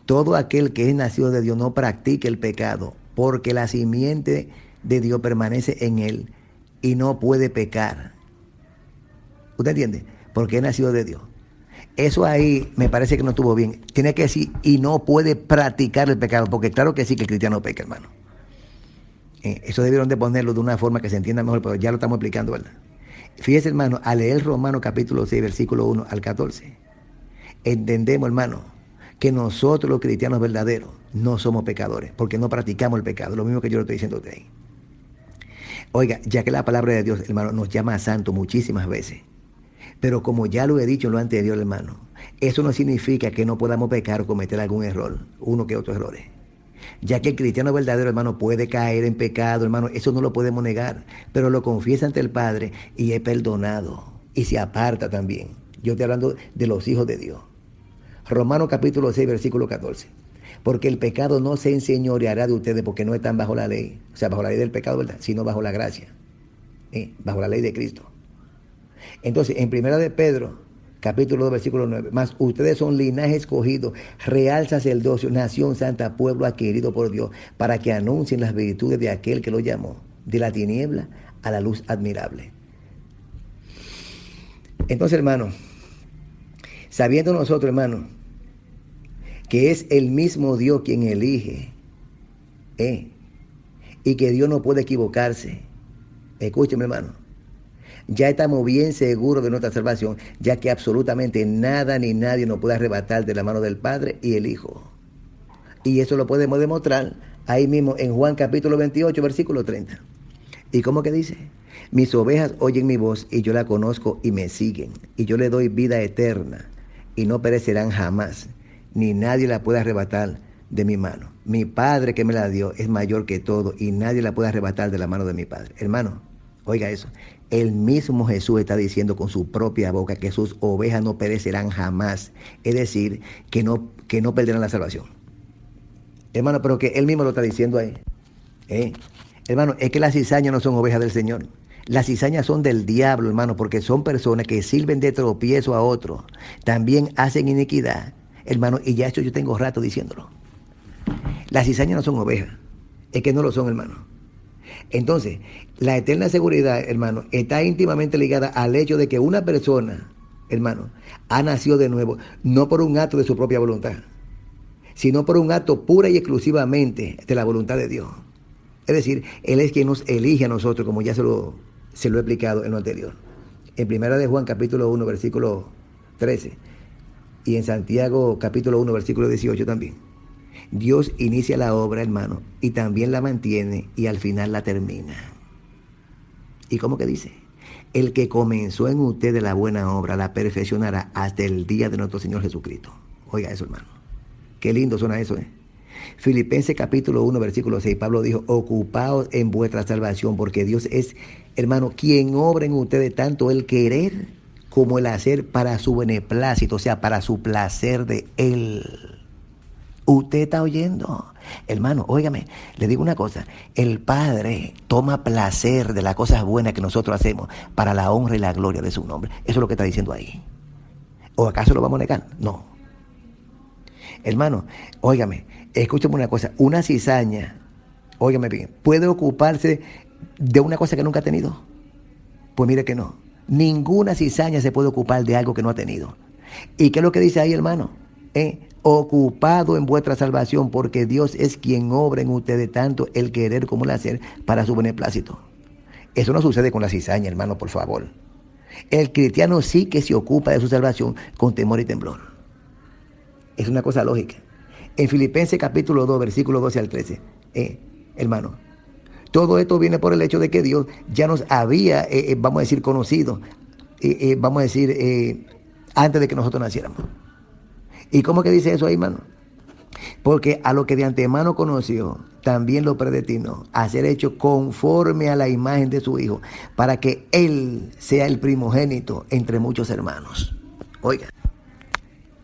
Todo aquel que es nacido de Dios no practique el pecado, porque la simiente de Dios permanece en él y no puede pecar. ¿Usted entiende? Porque es nacido de Dios. Eso ahí me parece que no estuvo bien. Tiene que decir, y no puede practicar el pecado, porque claro que sí que el cristiano peca, hermano. Eso debieron de ponerlo de una forma que se entienda mejor, pero ya lo estamos explicando, ¿verdad? Fíjese, hermano, al leer Romanos capítulo 6, versículo 1 al 14, entendemos, hermano, que nosotros los cristianos verdaderos no somos pecadores, porque no practicamos el pecado, lo mismo que yo lo estoy diciendo a usted ahí. Oiga, ya que la palabra de Dios, hermano, nos llama a santo muchísimas veces, pero como ya lo he dicho en lo anterior, hermano, eso no significa que no podamos pecar o cometer algún error, uno que otro errores. Ya que el cristiano verdadero, hermano, puede caer en pecado, hermano, eso no lo podemos negar, pero lo confiesa ante el Padre y es perdonado y se aparta también. Yo estoy hablando de los hijos de Dios. Romanos capítulo 6, versículo 14. Porque el pecado no se enseñoreará de ustedes porque no están bajo la ley, o sea, bajo la ley del pecado, ¿verdad? Sino bajo la gracia, bajo la ley de Cristo. Entonces, en Primera de Pedro, capítulo 2, versículo 9, más ustedes son linaje escogido, real sacerdocio, nación santa, pueblo adquirido por Dios, para que anuncien las virtudes de aquel que lo llamó, de la tiniebla a la luz admirable. Entonces, hermano, sabiendo nosotros, hermano, que es el mismo Dios quien elige, y que Dios no puede equivocarse, escúcheme, hermano, ya estamos bien seguros de nuestra salvación, ya que absolutamente nada ni nadie nos puede arrebatar de la mano del Padre y el Hijo. Y eso lo podemos demostrar ahí mismo en Juan capítulo 28, versículo 30. ¿Y cómo que dice? Mis ovejas oyen mi voz y yo la conozco y me siguen. Y yo le doy vida eterna y no perecerán jamás, ni nadie la puede arrebatar de mi mano. Mi Padre que me la dio es mayor que todo y nadie la puede arrebatar de la mano de mi Padre. Hermano, Oiga eso. El mismo Jesús está diciendo con su propia boca que sus ovejas no perecerán jamás. Es decir, que no perderán la salvación. Hermano, pero que él mismo lo está diciendo ahí. Hermano, es que las cizañas no son ovejas del Señor. Las cizañas son del diablo, hermano, porque son personas que sirven de tropiezo a otros. También hacen iniquidad, hermano, y ya esto yo tengo rato diciéndolo. Las cizañas no son ovejas, es que no lo son, hermano. Entonces, la eterna seguridad, hermano, está íntimamente ligada al hecho de que una persona, hermano, ha nacido de nuevo, no por un acto de su propia voluntad, sino por un acto pura y exclusivamente de la voluntad de Dios. Es decir, Él es quien nos elige a nosotros, como ya se lo he explicado en lo anterior. En 1 de Juan, capítulo 1, versículo 13, y en Santiago, capítulo 1, versículo 18 también. Dios inicia la obra, hermano, y también la mantiene, y al final la termina. ¿Y cómo que dice? El que comenzó en ustedes la buena obra, la perfeccionará hasta el día de nuestro Señor Jesucristo. Oiga eso, hermano. Qué lindo suena eso, Filipenses capítulo 1, versículo 6, Pablo dijo, ocupaos en vuestra salvación, porque Dios es, hermano, quien obra en ustedes tanto el querer como el hacer para su beneplácito, o sea, para su placer de Él. Usted está oyendo, hermano, óigame, le digo una cosa, el Padre toma placer de las cosas buenas que nosotros hacemos para la honra y la gloria de su nombre. Eso es lo que está diciendo ahí. ¿O acaso lo vamos a negar? No. Hermano, óigame, escúchame una cosa, una cizaña, óigame bien, ¿puede ocuparse de una cosa que nunca ha tenido? Pues mire que no. Ninguna cizaña se puede ocupar de algo que no ha tenido. ¿Y qué es lo que dice ahí, hermano? Ocupado en vuestra salvación, porque Dios es quien obra en ustedes tanto el querer como el hacer para su beneplácito. Eso no sucede con la cizaña, hermano, por favor. El cristiano sí que se ocupa de su salvación con temor y temblor. Es una cosa lógica. En Filipenses capítulo 2, versículo 12 al 13, hermano, todo esto viene por el hecho de que Dios ya nos había, vamos a decir, conocido, vamos a decir, antes de que nosotros naciéramos. ¿Y cómo que dice eso ahí, hermano? Porque a lo que de antemano conoció, también lo predestinó a ser hecho conforme a la imagen de su Hijo, para que Él sea el primogénito entre muchos hermanos. Oiga.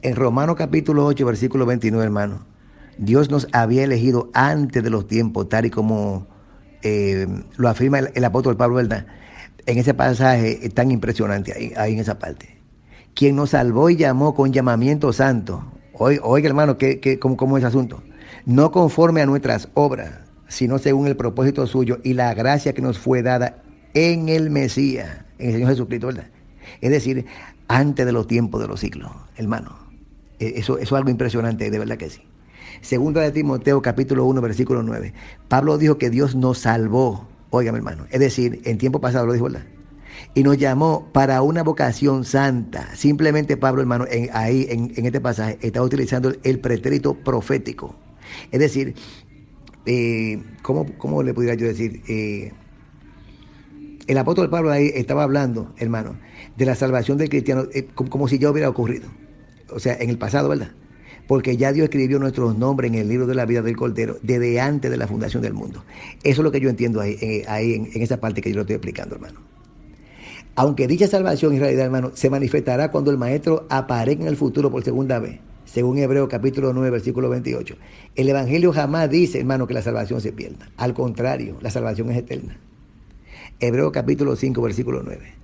En Romanos capítulo 8, versículo 29, hermano, Dios nos había elegido antes de los tiempos, tal y como lo afirma el apóstol Pablo, ¿verdad? En ese pasaje tan impresionante, ahí en esa parte. Quien nos salvó y llamó con llamamiento santo. Oiga, hermano, ¿cómo es el asunto? No conforme a nuestras obras, sino según el propósito suyo y la gracia que nos fue dada en el Mesías, en el Señor Jesucristo, ¿verdad? Es decir, antes de los tiempos de los siglos, hermano. Eso es algo impresionante, de verdad que sí. Segunda de Timoteo, capítulo 1, versículo 9. Pablo dijo que Dios nos salvó, óigame, hermano. Es decir, en tiempo pasado lo dijo, ¿verdad? Y nos llamó para una vocación santa. Simplemente Pablo, hermano, en este pasaje, está utilizando el pretérito profético. Es decir, ¿cómo le pudiera yo decir? El apóstol Pablo ahí estaba hablando, hermano, de la salvación del cristiano, como si ya hubiera ocurrido. O sea, en el pasado, ¿verdad? Porque ya Dios escribió nuestros nombres en el libro de la vida del Cordero desde antes de la fundación del mundo. Eso es lo que yo entiendo ahí en esa parte que yo lo estoy explicando, hermano. Aunque dicha salvación en realidad, hermano, se manifestará cuando el Maestro aparezca en el futuro por segunda vez, según Hebreos capítulo 9, versículo 28. El Evangelio jamás dice, hermano, que la salvación se pierda. Al contrario, la salvación es eterna. Hebreos capítulo 5, versículo 9.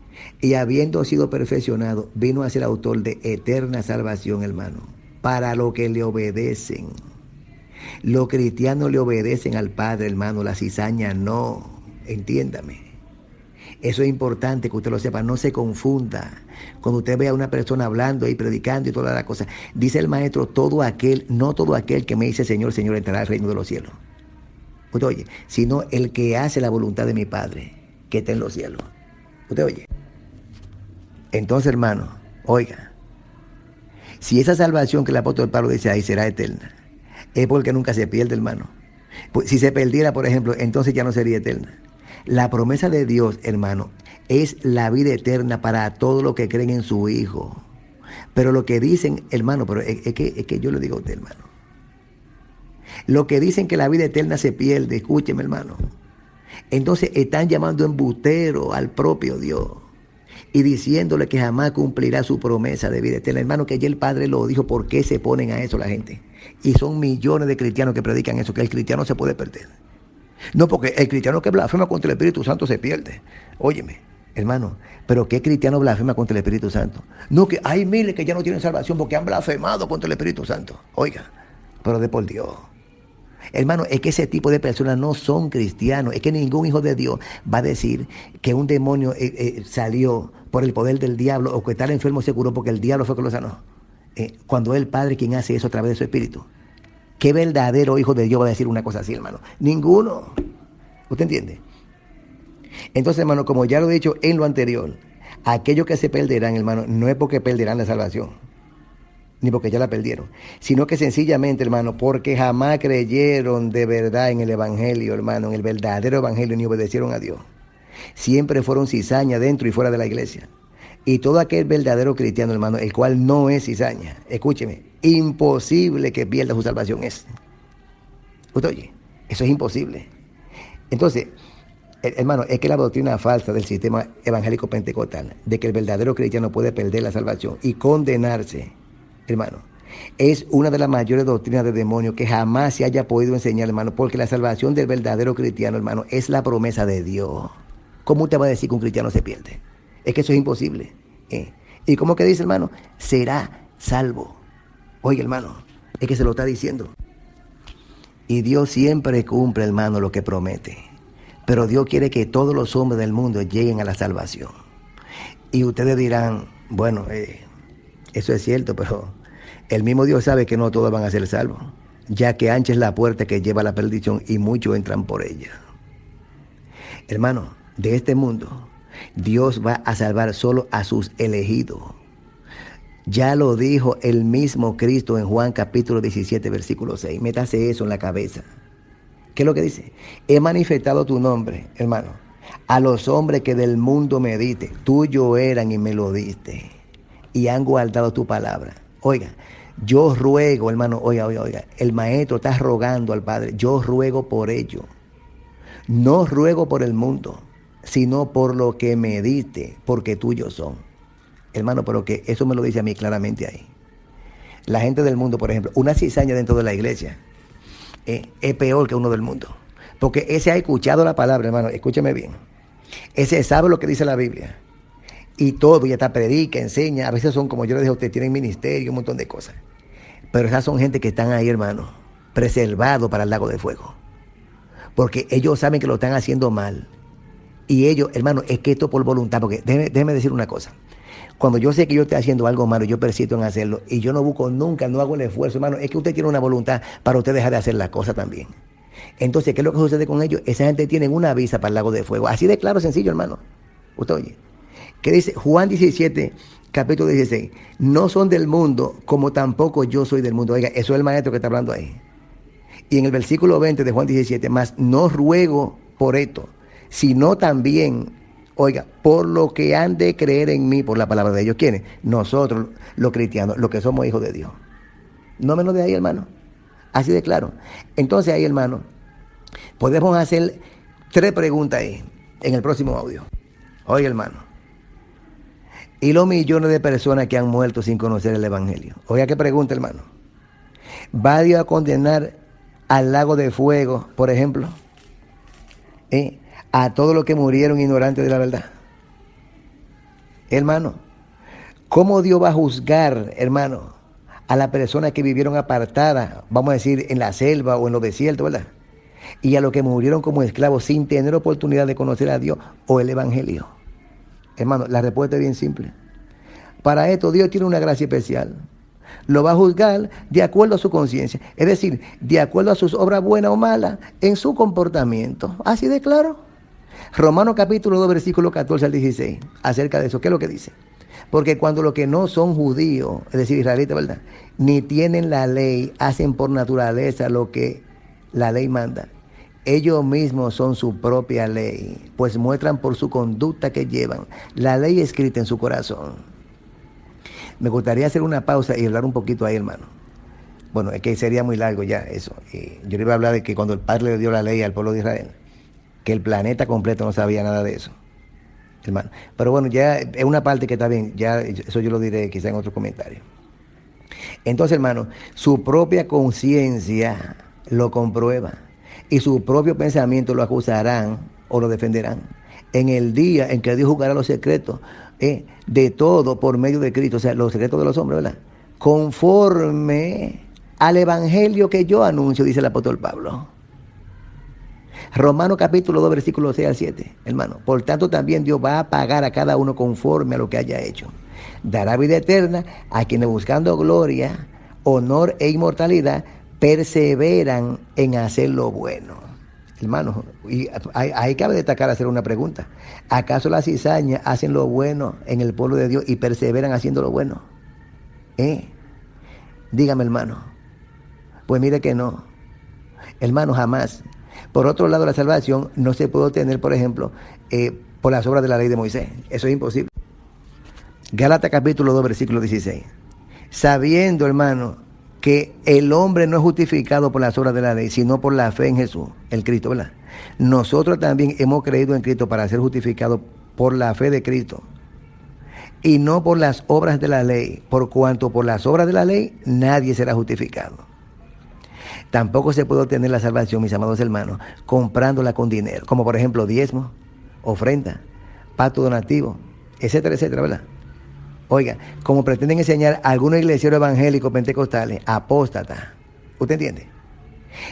Y habiendo sido perfeccionado, vino a ser autor de eterna salvación, hermano, para los que le obedecen. Los cristianos le obedecen al Padre, hermano, la cizaña no. Entiéndame. Eso es importante que usted lo sepa, no se confunda. Cuando usted ve a una persona hablando y predicando y todas las cosas, dice el Maestro, no todo aquel que me dice Señor, Señor, entrará al reino de los cielos. Usted oye, sino el que hace la voluntad de mi Padre, que está en los cielos. Usted oye. Entonces, hermano, oiga, si esa salvación que el apóstol Pablo dice ahí será eterna, es porque nunca se pierde, hermano. Pues, si se perdiera, por ejemplo, entonces ya no sería eterna. La promesa de Dios, hermano, es la vida eterna para todos los que creen en su Hijo. Pero lo que dicen, hermano, pero es que yo le digo a usted, hermano. Lo que dicen que la vida eterna se pierde, escúcheme, hermano. Entonces están llamando embustero al propio Dios y diciéndole que jamás cumplirá su promesa de vida eterna. Hermano, que ya el Padre lo dijo. ¿Por qué se ponen a eso la gente? Y son millones de cristianos que predican eso, que el cristiano se puede perder. No, porque el cristiano que blasfema contra el Espíritu Santo se pierde. Óyeme, hermano, pero ¿qué cristiano blasfema contra el Espíritu Santo? No, que hay miles que ya no tienen salvación porque han blasfemado contra el Espíritu Santo. Oiga, pero de por Dios. Hermano, es que ese tipo de personas no son cristianos. Es que ningún hijo de Dios va a decir que un demonio salió por el poder del diablo o que tal enfermo se curó porque el diablo fue que lo sanó. Cuando es el Padre quien hace eso a través de su Espíritu. ¿Qué verdadero hijo de Dios va a decir una cosa así, hermano? Ninguno. ¿Usted entiende? Entonces, hermano, como ya lo he dicho en lo anterior, aquellos que se perderán, hermano, no es porque perderán la salvación, ni porque ya la perdieron, sino que sencillamente, hermano, porque jamás creyeron de verdad en el Evangelio, hermano, en el verdadero Evangelio, ni obedecieron a Dios. Siempre fueron cizaña dentro y fuera de la iglesia. Y todo aquel verdadero cristiano, hermano, el cual no es cizaña, escúcheme, imposible que pierda su salvación es. ¿Usted oye? Eso es imposible. Entonces, hermano, es que la doctrina falsa del sistema evangélico pentecostal, de que el verdadero cristiano puede perder la salvación y condenarse, hermano, es una de las mayores doctrinas de demonios que jamás se haya podido enseñar, hermano, porque la salvación del verdadero cristiano, hermano, es la promesa de Dios. ¿Cómo usted va a decir que un cristiano se pierde? Es que eso es imposible. ¿Y cómo que dice, hermano? Será salvo. Oiga, hermano, es que se lo está diciendo. Y Dios siempre cumple, hermano, lo que promete. Pero Dios quiere que todos los hombres del mundo lleguen a la salvación. Y ustedes dirán, bueno, eso es cierto, pero el mismo Dios sabe que no todos van a ser salvos, ya que ancha es la puerta que lleva a la perdición y muchos entran por ella. Hermano, de este mundo, Dios va a salvar solo a sus elegidos. Ya lo dijo el mismo Cristo en Juan capítulo 17, versículo 6. Métase eso en la cabeza. ¿Qué es lo que dice? He manifestado tu nombre, hermano, a los hombres que del mundo me diste. Tuyo eran y me lo diste. Y han guardado tu palabra. Oiga, yo ruego, hermano, oiga. El maestro está rogando al Padre. Yo ruego por ello. No ruego por el mundo, sino por lo que me diste, porque tuyos son. Hermano, pero que eso me lo dice a mí claramente ahí. La gente del mundo, por ejemplo, una cizaña dentro de la iglesia es peor que uno del mundo. Porque ese ha escuchado la palabra, hermano, escúcheme bien. Ese sabe lo que dice la Biblia. Y todo, y hasta predica, enseña. A veces son, como yo le dije a usted, tienen ministerio, un montón de cosas. Pero esas son gente que están ahí, hermano, preservados para el lago de fuego. Porque ellos saben que lo están haciendo mal. Y ellos, hermano, es que esto por voluntad. Porque déjeme decir una cosa. Cuando yo sé que yo estoy haciendo algo malo, yo persisto en hacerlo. Y yo no busco nunca, no hago el esfuerzo, hermano. Es que usted tiene una voluntad para usted dejar de hacer la cosa también. Entonces, ¿qué es lo que sucede con ellos? Esa gente tiene una visa para el lago de fuego. Así de claro, sencillo, hermano. Usted oye. ¿Qué dice Juan 17, capítulo 16? No son del mundo, como tampoco yo soy del mundo. Oiga, eso es el maestro que está hablando ahí. Y en el versículo 20 de Juan 17, más no ruego por esto, sino también, oiga, por lo que han de creer en mí, por la palabra de ellos. ¿Quiénes? Nosotros, los cristianos, los que somos hijos de Dios. No menos de ahí, hermano. Así de claro. Entonces ahí, hermano, podemos hacer 3 preguntas ahí, en el próximo audio. Oiga, hermano. Y los millones de personas que han muerto sin conocer el Evangelio. Oiga, qué pregunta, hermano. ¿Va Dios a condenar al lago de fuego, por ejemplo, a todos los que murieron ignorantes de la verdad? Hermano, ¿cómo Dios va a juzgar, hermano, a las personas que vivieron apartadas, vamos a decir, en la selva o en los desiertos, verdad? Y a los que murieron como esclavos sin tener oportunidad de conocer a Dios o el Evangelio. Hermano, la respuesta es bien simple. Para esto Dios tiene una gracia especial. Lo va a juzgar de acuerdo a su conciencia. Es decir, de acuerdo a sus obras buenas o malas en su comportamiento. Así de claro. Romanos capítulo 2, versículo 14 al 16. Acerca de eso, ¿qué es lo que dice? Porque cuando los que no son judíos, es decir, israelitas, ¿verdad?, ni tienen la ley, hacen por naturaleza lo que la ley manda. Ellos mismos son su propia ley, pues muestran por su conducta que llevan la ley escrita en su corazón. Me gustaría hacer una pausa y hablar un poquito ahí, hermano. Bueno, es que sería muy largo ya eso. Yo le iba a hablar de que cuando el Padre le dio la ley al pueblo de Israel, que el planeta completo no sabía nada de eso, hermano. Pero bueno, ya es una parte que está bien, ya eso yo lo diré quizá en otro comentario. Entonces, hermano, su propia conciencia lo comprueba y su propio pensamiento lo acusarán o lo defenderán en el día en que Dios juzgará los secretos de todo por medio de Cristo, o sea, los secretos de los hombres, ¿verdad? Conforme al evangelio que yo anuncio, dice el apóstol Pablo. Romanos capítulo 2, versículos 6 al 7, hermano. Por tanto, también Dios va a pagar a cada uno conforme a lo que haya hecho. Dará vida eterna a quienes buscando gloria, honor e inmortalidad perseveran en hacer lo bueno. Hermano, y ahí cabe destacar hacer una pregunta. ¿Acaso las cizañas hacen lo bueno en el pueblo de Dios y perseveran haciendo lo bueno? Dígame, hermano. Pues mire que no. Hermano, jamás. Por otro lado, la salvación no se puede obtener, por ejemplo, por las obras de la ley de Moisés. Eso es imposible. Gálatas capítulo 2, versículo 16. Sabiendo, hermano, que el hombre no es justificado por las obras de la ley, sino por la fe en Jesús, el Cristo, ¿verdad? Nosotros también hemos creído en Cristo para ser justificados por la fe de Cristo y no por las obras de la ley, por cuanto por las obras de la ley nadie será justificado. Tampoco se puede obtener la salvación, mis amados hermanos, comprándola con dinero, como por ejemplo diezmo, ofrenda, pacto donativo, etcétera, etcétera, ¿verdad? Oiga, como pretenden enseñar algunos iglesianos evangélicos pentecostales, apóstatas. ¿Usted entiende?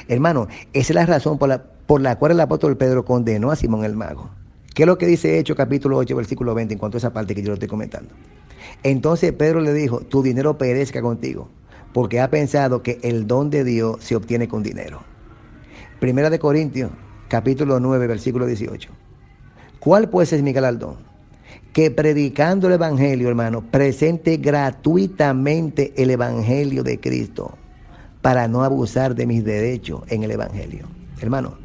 Hermano, esa es la razón por la cual el apóstol Pedro condenó a Simón el mago. ¿Qué es lo que dice Hechos capítulo 8, versículo 20, en cuanto a esa parte que yo lo estoy comentando? Entonces Pedro le dijo, tu dinero perezca contigo, porque ha pensado que el don de Dios se obtiene con dinero. Primera de Corintios, capítulo 9, versículo 18. ¿Cuál pues es mi galardón? Que predicando el evangelio, hermano, presente gratuitamente el evangelio de Cristo para no abusar de mis derechos en el evangelio. Hermano,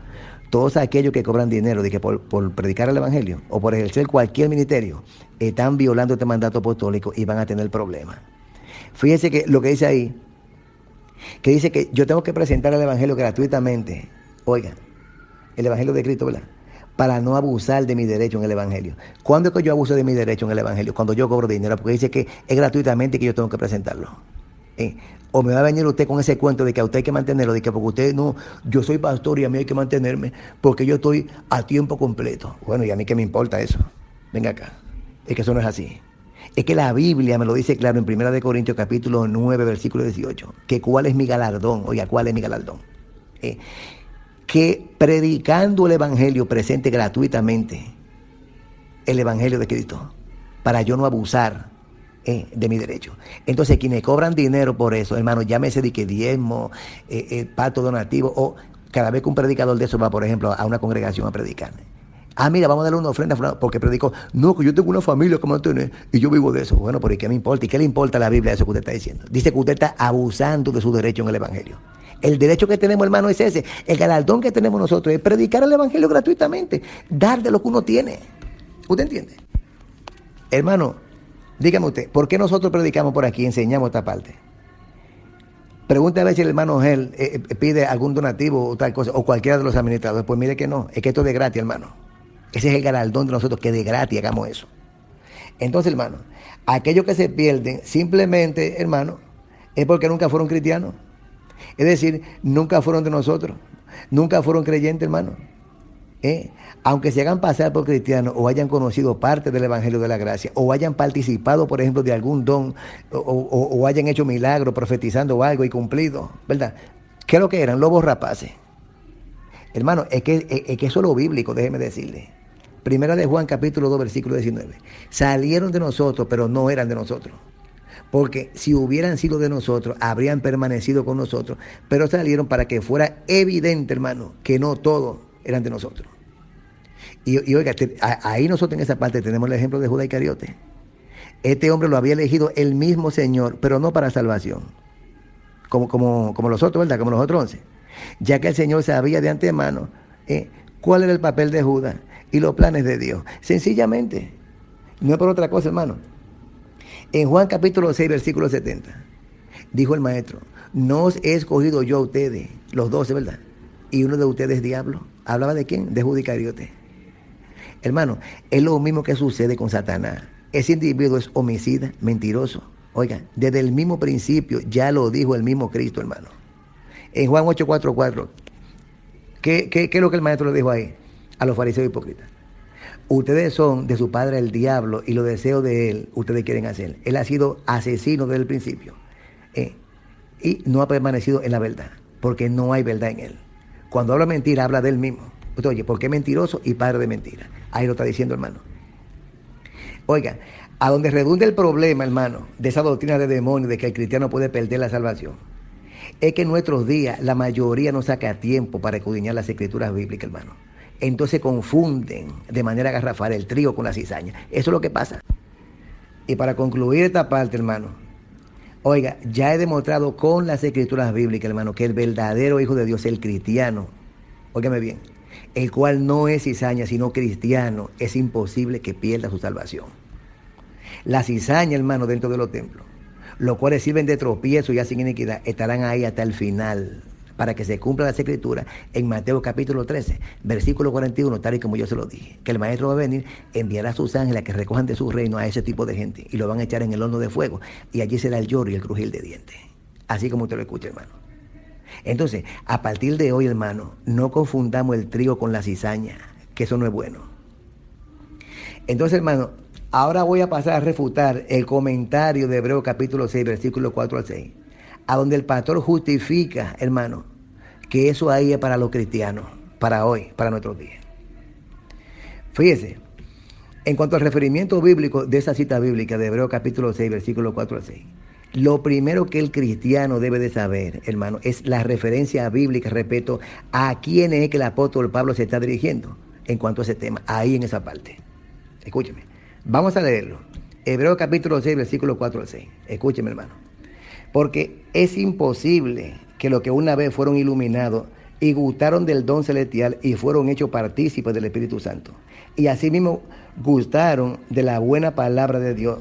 todos aquellos que cobran dinero de que por predicar el evangelio o por ejercer cualquier ministerio están violando este mandato apostólico y van a tener problemas. Fíjense que lo que dice ahí, que dice que yo tengo que presentar el evangelio gratuitamente. Oiga, el evangelio de Cristo, ¿verdad? Para no abusar de mi derecho en el evangelio. ¿Cuándo es que yo abuso de mi derecho en el evangelio? Cuando yo cobro dinero, porque dice que es gratuitamente que yo tengo que presentarlo. O me va a venir usted con ese cuento de que a usted hay que mantenerlo, de que porque usted no, yo soy pastor y a mí hay que mantenerme porque yo estoy a tiempo completo. Bueno, y a mí qué me importa eso. Venga acá. Es que eso no es así. Es que la Biblia me lo dice claro en 1 Corintios capítulo 9, versículo 18, que cuál es mi galardón. Oiga, ¿cuál es mi galardón? Que predicando el evangelio presente gratuitamente el evangelio de Cristo para yo no abusar de mi derecho. Entonces quienes cobran dinero por eso, hermano, llámese de que diezmo, pacto donativo, o cada vez que un predicador de eso va, por ejemplo, a una congregación a predicar. Mira, vamos a darle una ofrenda porque predicó. No, que yo tengo una familia que mantener y yo vivo de eso. Bueno, pero ¿y qué me importa? ¿Y qué le importa a la Biblia eso que usted está diciendo? Dice que usted está abusando de su derecho en el evangelio. El derecho que tenemos, hermano, es ese. El galardón que tenemos nosotros es predicar el evangelio gratuitamente. Dar de lo que uno tiene. ¿Usted entiende? Hermano, dígame usted, ¿por qué nosotros predicamos por aquí y enseñamos esta parte? Pregunta a ver si el hermano Gel pide algún donativo o tal cosa, o cualquiera de los administradores. Pues mire que no, es que esto es de gratis, hermano. Ese es el galardón de nosotros, que de gratis hagamos eso. Entonces, hermano, aquellos que se pierden simplemente, hermano, es porque nunca fueron cristianos. Es decir, nunca fueron de nosotros, nunca fueron creyentes, hermano. Aunque se hagan pasar por cristianos o hayan conocido parte del evangelio de la gracia o hayan participado, por ejemplo, de algún don o hayan hecho milagros profetizando algo y cumplido, ¿verdad? ¿Qué es lo que eran? Lobos rapaces. Hermano, es que eso es lo bíblico, déjeme decirle. Primera de Juan capítulo 2, versículo 19. Salieron de nosotros, pero no eran de nosotros. Porque si hubieran sido de nosotros, habrían permanecido con nosotros, pero salieron para que fuera evidente, hermano, que no todos eran de nosotros. Y oiga, ahí nosotros en esa parte tenemos el ejemplo de Judas Iscariote. Este hombre lo había elegido el mismo Señor, pero no para salvación, como los otros, ¿verdad? Como los otros 11. Ya que el Señor sabía de antemano cuál era el papel de Judas y los planes de Dios. Sencillamente, no es por otra cosa, hermano. En Juan capítulo 6, versículo 70, dijo el maestro, no os he escogido yo a ustedes, los 12, ¿verdad? y uno de ustedes es diablo. ¿Hablaba de quién? De Judas Iscariote. Hermano, es lo mismo que sucede con Satanás. Ese individuo es homicida, mentiroso. Oiga, desde el mismo principio ya lo dijo el mismo Cristo, hermano. En Juan 8:4, ¿qué es lo que el maestro le dijo ahí a los fariseos hipócritas? Ustedes son de su padre el diablo y los deseos de él ustedes quieren hacer. Él ha sido asesino desde el principio y no ha permanecido en la verdad, porque no hay verdad en él. Cuando habla mentira, habla de él mismo. Usted, oye, porque es mentiroso y padre de mentira. Ahí lo está diciendo, hermano. Oiga, a donde redunda el problema, hermano, de esa doctrina de demonios, de que el cristiano puede perder la salvación, es que en nuestros días la mayoría no saca tiempo para escudriñar las escrituras bíblicas, hermano. Entonces confunden de manera garrafal el trigo con la cizaña. Eso es lo que pasa. Y para concluir esta parte, hermano, oiga, ya he demostrado con las escrituras bíblicas, hermano, que el verdadero hijo de Dios, el cristiano, óigame bien, el cual no es cizaña, sino cristiano, es imposible que pierda su salvación. La cizaña, hermano, dentro de los templos, los cuales sirven de tropiezo y hacen iniquidad, estarán ahí hasta el final, para que se cumpla las escrituras en Mateo capítulo 13, versículo 41, tal y como yo se lo dije, que el maestro va a venir, enviará a sus ángeles a que recojan de su reino a ese tipo de gente y lo van a echar en el horno de fuego y allí será el lloro y el crujir de dientes, así como usted lo escucha, hermano. Entonces, a partir de hoy, hermano, no confundamos el trigo con la cizaña, que eso no es bueno. Entonces, hermano, ahora voy a pasar a refutar el comentario de Hebreos capítulo 6, versículo 4 al 6. A donde el pastor justifica, hermano, que eso ahí es para los cristianos, para hoy, para nuestros días. Fíjese, en cuanto al referimiento bíblico de esa cita bíblica de Hebreos capítulo 6, versículo 4 al 6, lo primero que el cristiano debe de saber, hermano, es la referencia bíblica, respeto, a quién es que el apóstol Pablo se está dirigiendo en cuanto a ese tema, ahí en esa parte. Escúcheme, vamos a leerlo. Hebreos capítulo 6, versículo 4 al 6. Escúcheme, hermano. Porque es imposible que los que una vez fueron iluminados y gustaron del don celestial y fueron hechos partícipes del Espíritu Santo, y asimismo gustaron de la buena palabra de Dios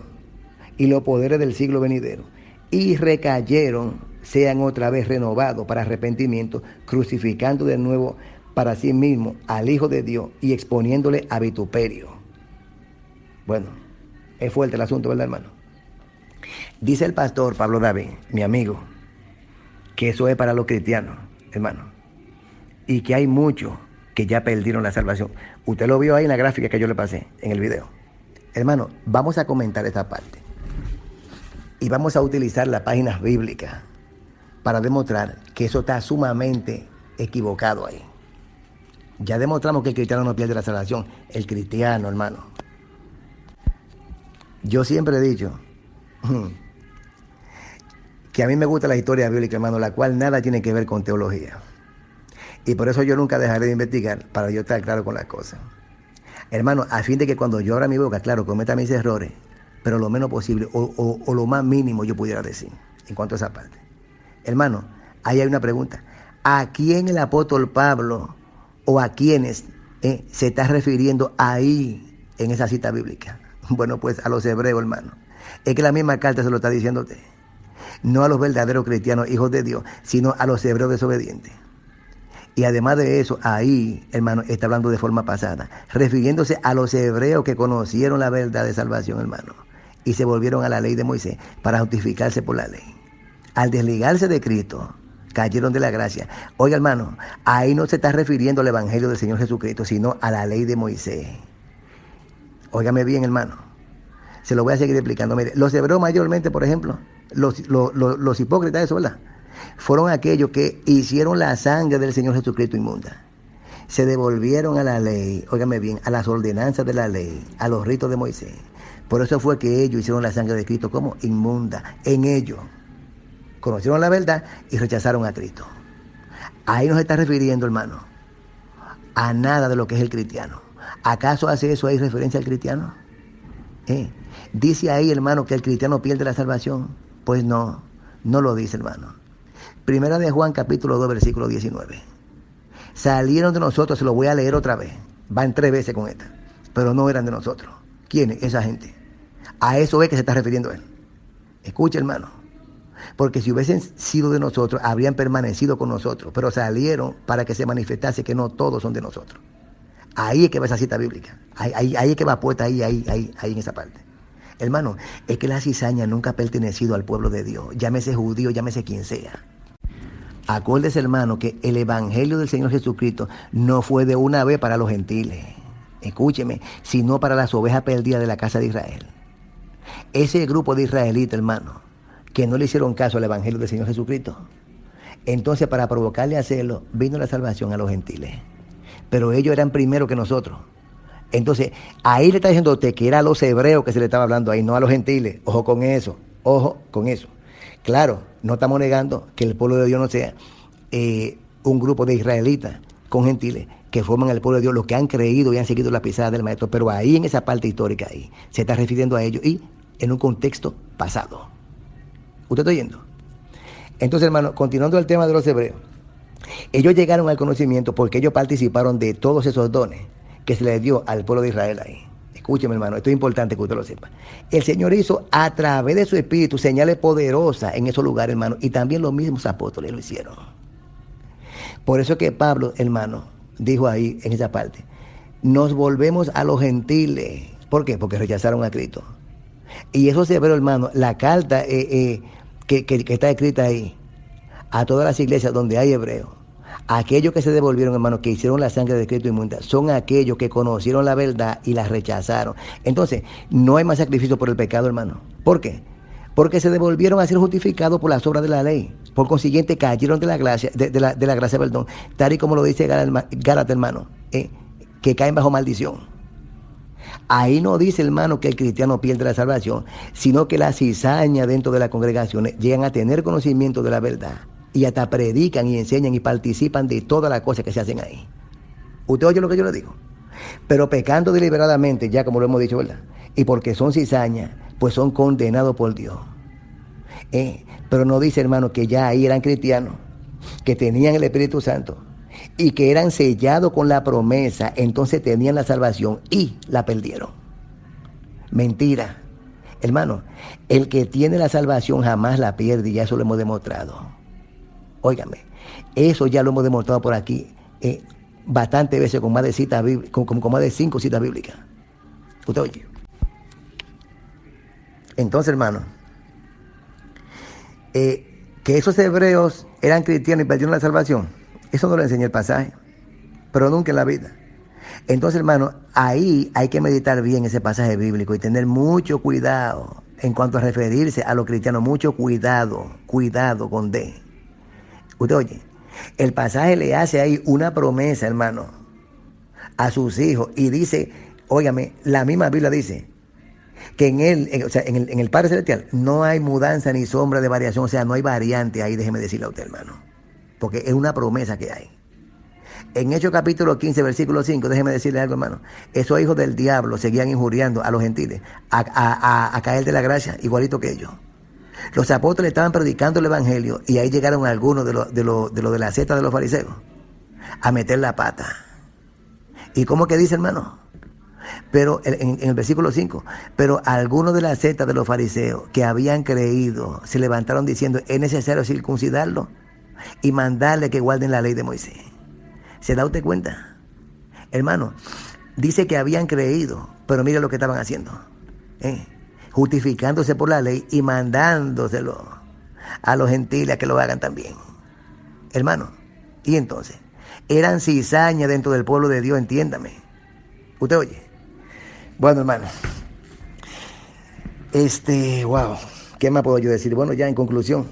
y los poderes del siglo venidero, y recayeron, sean otra vez renovados para arrepentimiento, crucificando de nuevo para sí mismo al Hijo de Dios y exponiéndole a vituperio. Bueno, es fuerte el asunto, ¿verdad, hermano? Dice el pastor Pablo David, mi amigo, que eso es para los cristianos, hermano, y que hay muchos que ya perdieron la salvación. Usted lo vio ahí en la gráfica que yo le pasé, en el video. Hermano, vamos a comentar esta parte y vamos a utilizar las páginas bíblicas para demostrar que eso está sumamente equivocado ahí. Ya demostramos que el cristiano no pierde la salvación. El cristiano, hermano. Yo siempre he dicho que a mí me gusta la historia bíblica, hermano, la cual nada tiene que ver con teología. Y por eso yo nunca dejaré de investigar, para yo estar claro con las cosas. Hermano, a fin de que cuando yo abra mi boca, claro, cometa mis errores, pero lo menos posible, o lo más mínimo yo pudiera decir, en cuanto a esa parte. Hermano, ahí hay una pregunta. ¿A quién el apóstol Pablo, o a quiénes se está refiriendo ahí, en esa cita bíblica? Bueno, pues a los hebreos, hermano. Es que la misma carta se lo está diciendo a usted. No a los verdaderos cristianos, hijos de Dios, sino a los hebreos desobedientes. Y además de eso, ahí, hermano, está hablando de forma pasada, refiriéndose a los hebreos que conocieron la verdad de salvación, hermano, y se volvieron a la ley de Moisés para justificarse por la ley. Al desligarse de Cristo, cayeron de la gracia. Oiga, hermano, ahí no se está refiriendo al evangelio del Señor Jesucristo, sino a la ley de Moisés. Óigame bien, hermano. Se lo voy a seguir explicando. Mire, los hebreos mayormente, por ejemplo, los hipócritas, eso, ¿verdad? Fueron aquellos que hicieron la sangre del Señor Jesucristo inmunda. Se devolvieron a la ley, óigame bien, a las ordenanzas de la ley, a los ritos de Moisés. Por eso fue que ellos hicieron la sangre de Cristo como inmunda. En ellos conocieron la verdad y rechazaron a Cristo. Ahí nos está refiriendo, hermano, a nada de lo que es el cristiano. ¿Acaso hace eso ahí referencia al cristiano? ¿Dice ahí, hermano, que el cristiano pierde la salvación? Pues no, no lo dice, hermano. Primera de Juan, capítulo 2, versículo 19. Salieron de nosotros, se lo voy a leer otra vez. Van 3 veces con esta. Pero no eran de nosotros. ¿Quiénes? Esa gente. A eso es que se está refiriendo él. Escucha, hermano. Porque si hubiesen sido de nosotros, habrían permanecido con nosotros. Pero salieron para que se manifestase que no todos son de nosotros. Ahí es que va esa cita bíblica. Ahí es que va puesta ahí en esa parte. Hermano, es que la cizaña nunca ha pertenecido al pueblo de Dios. Llámese judío, llámese quien sea. Acuérdese, hermano, que el evangelio del Señor Jesucristo no fue de una vez para los gentiles. Escúcheme, sino para las ovejas perdidas de la casa de Israel. Ese grupo de israelitas, hermano, que no le hicieron caso al evangelio del Señor Jesucristo. Entonces, para provocarle a hacerlo, vino la salvación a los gentiles. Pero ellos eran primero que nosotros. Entonces, ahí le está diciendo a usted que era a los hebreos que se le estaba hablando ahí, no a los gentiles. Ojo con eso, ojo con eso. Claro, no estamos negando que el pueblo de Dios no sea un grupo de israelitas con gentiles que forman el pueblo de Dios, los que han creído y han seguido la pisada del maestro. Pero ahí en esa parte histórica ahí, se está refiriendo a ellos y en un contexto pasado. ¿Usted está oyendo? Entonces, hermano, continuando el tema de los hebreos, ellos llegaron al conocimiento porque ellos participaron de todos esos dones que se les dio al pueblo de Israel ahí. Escúcheme, hermano, esto es importante que usted lo sepa. El Señor hizo a través de su Espíritu señales poderosas en esos lugares, hermano, y también los mismos apóstoles lo hicieron. Por eso que Pablo, hermano, dijo ahí en esa parte, nos volvemos a los gentiles. ¿Por qué? Porque rechazaron a Cristo. Y eso se ve, hermano, la carta que está escrita ahí a todas las iglesias donde hay hebreos. Aquellos que se devolvieron, hermano, que hicieron la sangre de Cristo inmunda, son aquellos que conocieron la verdad y la rechazaron. Entonces, no hay más sacrificio por el pecado, hermano. ¿Por qué? Porque se devolvieron a ser justificados por las obras de la ley. Por consiguiente, cayeron de la gracia, de la gracia, perdón, tal y como lo dice Gálatas, hermano, que caen bajo maldición. Ahí no dice, hermano, que el cristiano pierde la salvación, sino que las cizañas dentro de las congregaciones llegan a tener conocimiento de la verdad. Y hasta predican y enseñan y participan de todas las cosas que se hacen ahí. ¿Usted oye lo que yo le digo? Pero pecando deliberadamente, ya como lo hemos dicho, ¿verdad? Y porque son cizañas, pues son condenados por Dios. Pero no dice, hermano, que ya ahí eran cristianos, que tenían el Espíritu Santo y que eran sellados con la promesa, entonces tenían la salvación y la perdieron. Mentira. Hermano, el que tiene la salvación jamás la pierde y ya eso lo hemos demostrado. Óigame, eso ya lo hemos demostrado por aquí bastantes veces con más de citas con más de 5 citas bíblicas. ¿Usted oye? Entonces, hermano, que esos hebreos eran cristianos y perdieron la salvación, eso no lo enseña el pasaje, pero nunca en la vida. Entonces, hermano, ahí hay que meditar bien ese pasaje bíblico y tener mucho cuidado en cuanto a referirse a los cristianos, mucho cuidado con D. Usted oye, el pasaje le hace ahí una promesa, hermano, a sus hijos y dice, óigame, la misma Biblia dice que en él, en el Padre Celestial, no hay mudanza ni sombra de variación, o sea, no hay variante ahí, déjeme decirle a usted, hermano, porque es una promesa que hay. En Hechos capítulo 15, versículo 5, déjeme decirle algo, hermano, esos hijos del diablo seguían injuriando a los gentiles, a caer de la gracia, igualito que ellos. Los apóstoles estaban predicando el evangelio y ahí llegaron algunos de la secta de los fariseos a meter la pata. ¿Y cómo que dice, hermano? Pero en el versículo 5, pero algunos de la secta de los fariseos que habían creído se levantaron diciendo, es necesario circuncidarlo y mandarle que guarden la ley de Moisés. ¿Se da usted cuenta? Hermano, dice que habían creído, pero mira lo que estaban haciendo. Justificándose por la ley y mandándoselo a los gentiles a que lo hagan también. Hermano, y entonces, eran cizañas dentro del pueblo de Dios, entiéndame. ¿Usted oye? Bueno, hermano, wow, ¿qué más puedo yo decir? Bueno, ya en conclusión,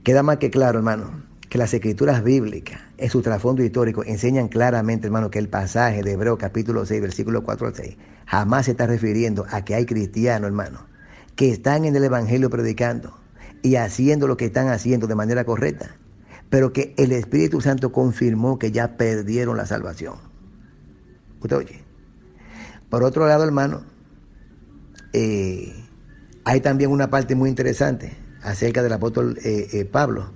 queda más que claro, hermano, que las escrituras bíblicas, en su trasfondo histórico, enseñan claramente, hermano, que el pasaje de Hebreos capítulo 6, versículo 4 al 6, jamás se está refiriendo a que hay cristianos, hermano, que están en el evangelio predicando y haciendo lo que están haciendo de manera correcta, pero que el Espíritu Santo confirmó que ya perdieron la salvación. ¿Usted oye? Por otro lado, hermano, hay también una parte muy interesante acerca del apóstol Pablo,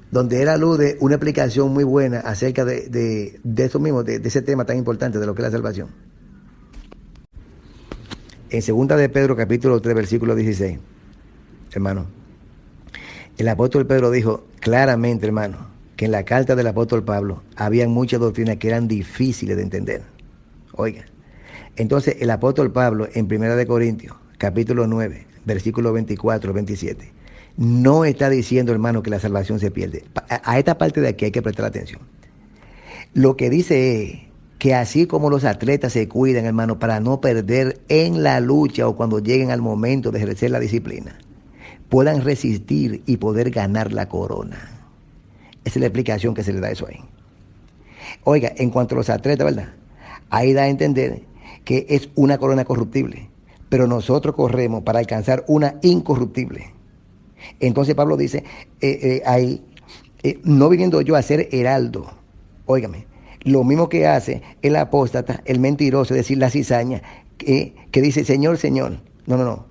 donde él alude una explicación muy buena acerca de eso mismo, de ese tema tan importante de lo que es la salvación. En 2 de Pedro capítulo 3 versículo 16, hermano, El apóstol Pedro dijo claramente, hermano, que en la carta del apóstol Pablo habían muchas doctrinas que eran difíciles de entender. Oiga, entonces el apóstol Pablo en 1 Corintios, capítulo 9, versículo 24, 27, no está diciendo, hermano, que la salvación se pierde. A esta parte de aquí hay que prestar atención. Lo que dice es que así como los atletas se cuidan, hermano, para no perder en la lucha o cuando lleguen al momento de ejercer la disciplina, puedan resistir y poder ganar la corona. Esa es la explicación que se le da a eso ahí. Oiga, en cuanto a los atletas, ¿verdad? Ahí da a entender que es una corona corruptible, pero nosotros corremos para alcanzar una incorruptible. Entonces Pablo dice, no viniendo yo a ser heraldo, óigame, lo mismo que hace el apóstata, el mentiroso, es decir, la cizaña, que dice, Señor, Señor, no,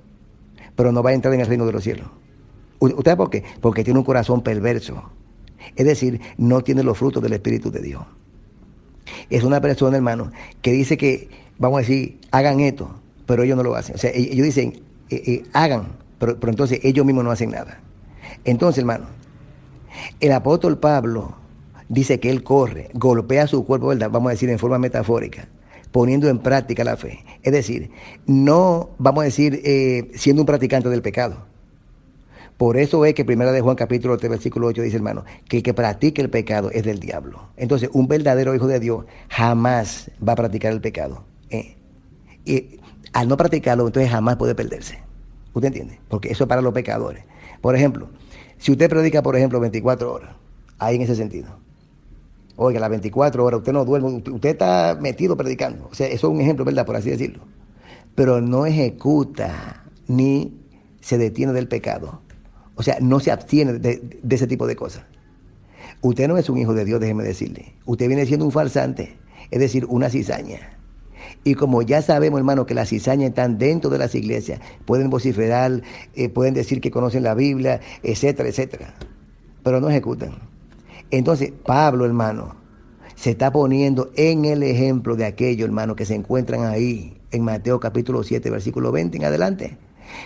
pero no va a entrar en el reino de los cielos. ¿Usted sabe por qué? Porque tiene un corazón perverso, es decir, no tiene los frutos del Espíritu de Dios. Es una persona, hermano, que dice que, vamos a decir, hagan esto, pero ellos no lo hacen. O sea, ellos dicen, hagan, pero entonces ellos mismos no hacen nada. Entonces, hermano, el apóstol Pablo dice que él corre, golpea su cuerpo, ¿verdad? Vamos a decir en forma metafórica, poniendo en práctica la fe. Es decir, no, vamos a decir, siendo un practicante del pecado. Por eso es que 1 de Juan capítulo 3 versículo 8 dice, hermano, que el que practique el pecado es del diablo. Entonces, un verdadero hijo de Dios jamás va a practicar el pecado. Y al no practicarlo, entonces jamás puede perderse. ¿Usted entiende? Porque eso es para los pecadores. Por ejemplo, si usted predica, por ejemplo, 24 horas, ahí en ese sentido. Oiga, las 24 horas, usted no duerme, usted está metido predicando. O sea, eso es un ejemplo, ¿verdad? Por así decirlo. Pero no ejecuta ni se detiene del pecado. O sea, no se abstiene de ese tipo de cosas. Usted no es un hijo de Dios, déjeme decirle. Usted viene siendo un farsante, es decir, una cizaña. Y como ya sabemos, hermano, que las cizañas están dentro de las iglesias, pueden vociferar, pueden decir que conocen la Biblia, etcétera, etcétera. Pero no ejecutan. Entonces, Pablo, hermano, se está poniendo en el ejemplo de aquellos, hermano, que se encuentran ahí en Mateo capítulo 7, versículo 20 en adelante,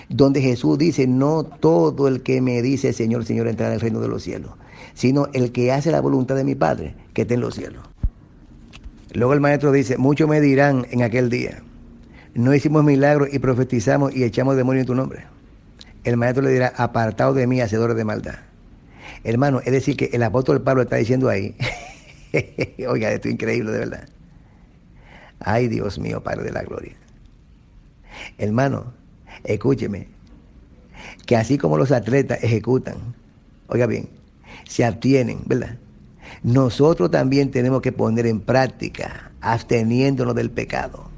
donde Jesús dice, no todo el que me dice Señor, Señor entrará en el reino de los cielos, sino el que hace la voluntad de mi Padre que está en los cielos. Luego el maestro dice, muchos me dirán en aquel día, no hicimos milagros y profetizamos y echamos demonios en tu nombre. El maestro le dirá, apartado de mí, hacedores de maldad. Hermano, es decir que el apóstol Pablo está diciendo ahí, oiga, esto es increíble de verdad. Ay, Dios mío, Padre de la gloria. Hermano, escúcheme, que así como los atletas ejecutan, oiga bien, se abstienen, ¿verdad? Nosotros también tenemos que poner en práctica, absteniéndonos del pecado.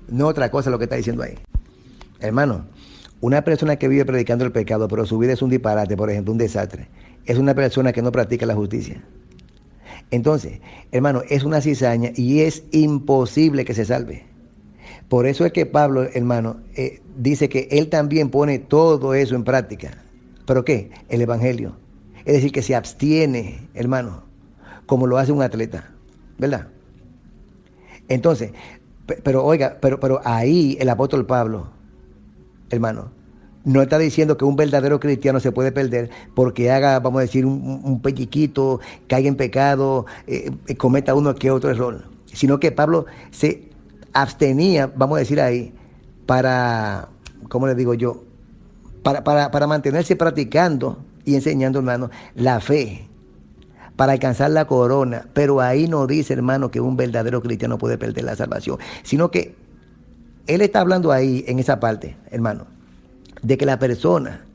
No otra cosa lo que está diciendo ahí. Hermano, una persona que vive predicando el pecado, pero su vida es un disparate, por ejemplo, un desastre, es una persona que no practica la justicia. Entonces, hermano, es una cizaña y es imposible que se salve. Por eso es que Pablo, hermano, dice que él también pone todo eso en práctica. ¿Pero qué? El evangelio. Es decir, que se abstiene, hermano, como lo hace un atleta, ¿verdad? Entonces, pero oiga, pero ahí el apóstol Pablo, hermano, no está diciendo que un verdadero cristiano se puede perder porque haga, vamos a decir, un pelliquito, caiga en pecado, cometa uno que otro error, sino que Pablo se abstenía, vamos a decir ahí, para, ¿cómo le digo yo? Para mantenerse practicando y enseñando, hermano, la fe, para alcanzar la corona. Pero ahí no dice, hermano, que un verdadero cristiano puede perder la salvación, sino que él está hablando ahí, en esa parte, hermano, de que la persona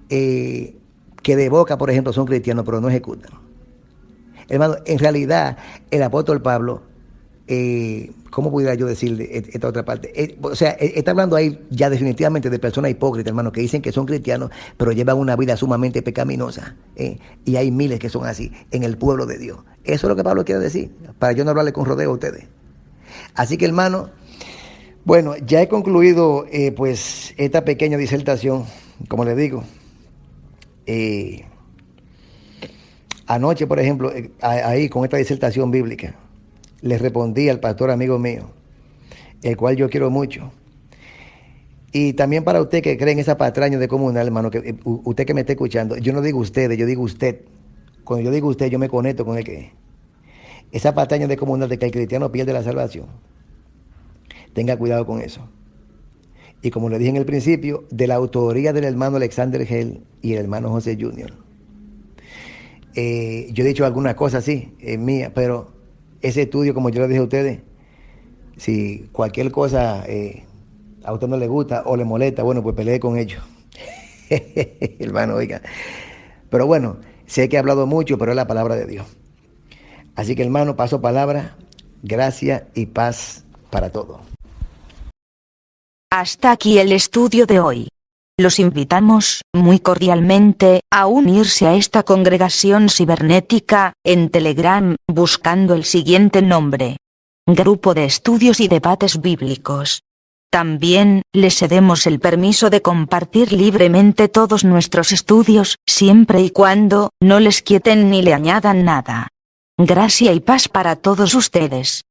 que de boca, por ejemplo, son cristianos, pero no ejecutan. Hermano, en realidad, el apóstol Pablo, ¿cómo pudiera yo decirle esta otra parte? O sea, está hablando ahí ya definitivamente de personas hipócritas, hermano, que dicen que son cristianos, pero llevan una vida sumamente pecaminosa. Y hay miles que son así en el pueblo de Dios. Eso es lo que Pablo quiere decir, para yo no hablarle con rodeo a ustedes. Así que, hermano, bueno, ya he concluido pues esta pequeña disertación, como les digo. Anoche, por ejemplo, ahí con esta disertación bíblica, le respondí al pastor amigo mío, el cual yo quiero mucho. Y también para usted que cree en esa patraña de comunal, hermano, que usted que me esté escuchando, yo no digo ustedes, yo digo usted. Cuando yo digo usted, yo me conecto con el que esa patraña de comunal de que el cristiano pierde la salvación. Tenga cuidado con eso. Y como le dije en el principio, de la autoría del hermano Alexander Hale y el hermano José Jr. Yo he dicho algunas cosas así, mías, pero ese estudio, como yo le dije a ustedes, si cualquier cosa a usted no le gusta o le molesta, bueno, pues pelee con ellos. Hermano, oiga. Pero bueno, sé que he hablado mucho, pero es la palabra de Dios. Así que, hermano, paso palabra, gracia y paz para todos. Hasta aquí el estudio de hoy. Los invitamos, muy cordialmente, a unirse a esta congregación cibernética, en Telegram, buscando el siguiente nombre: Grupo de Estudios y Debates Bíblicos. También, les cedemos el permiso de compartir libremente todos nuestros estudios, siempre y cuando no les quiten ni le añadan nada. Gracia y paz para todos ustedes.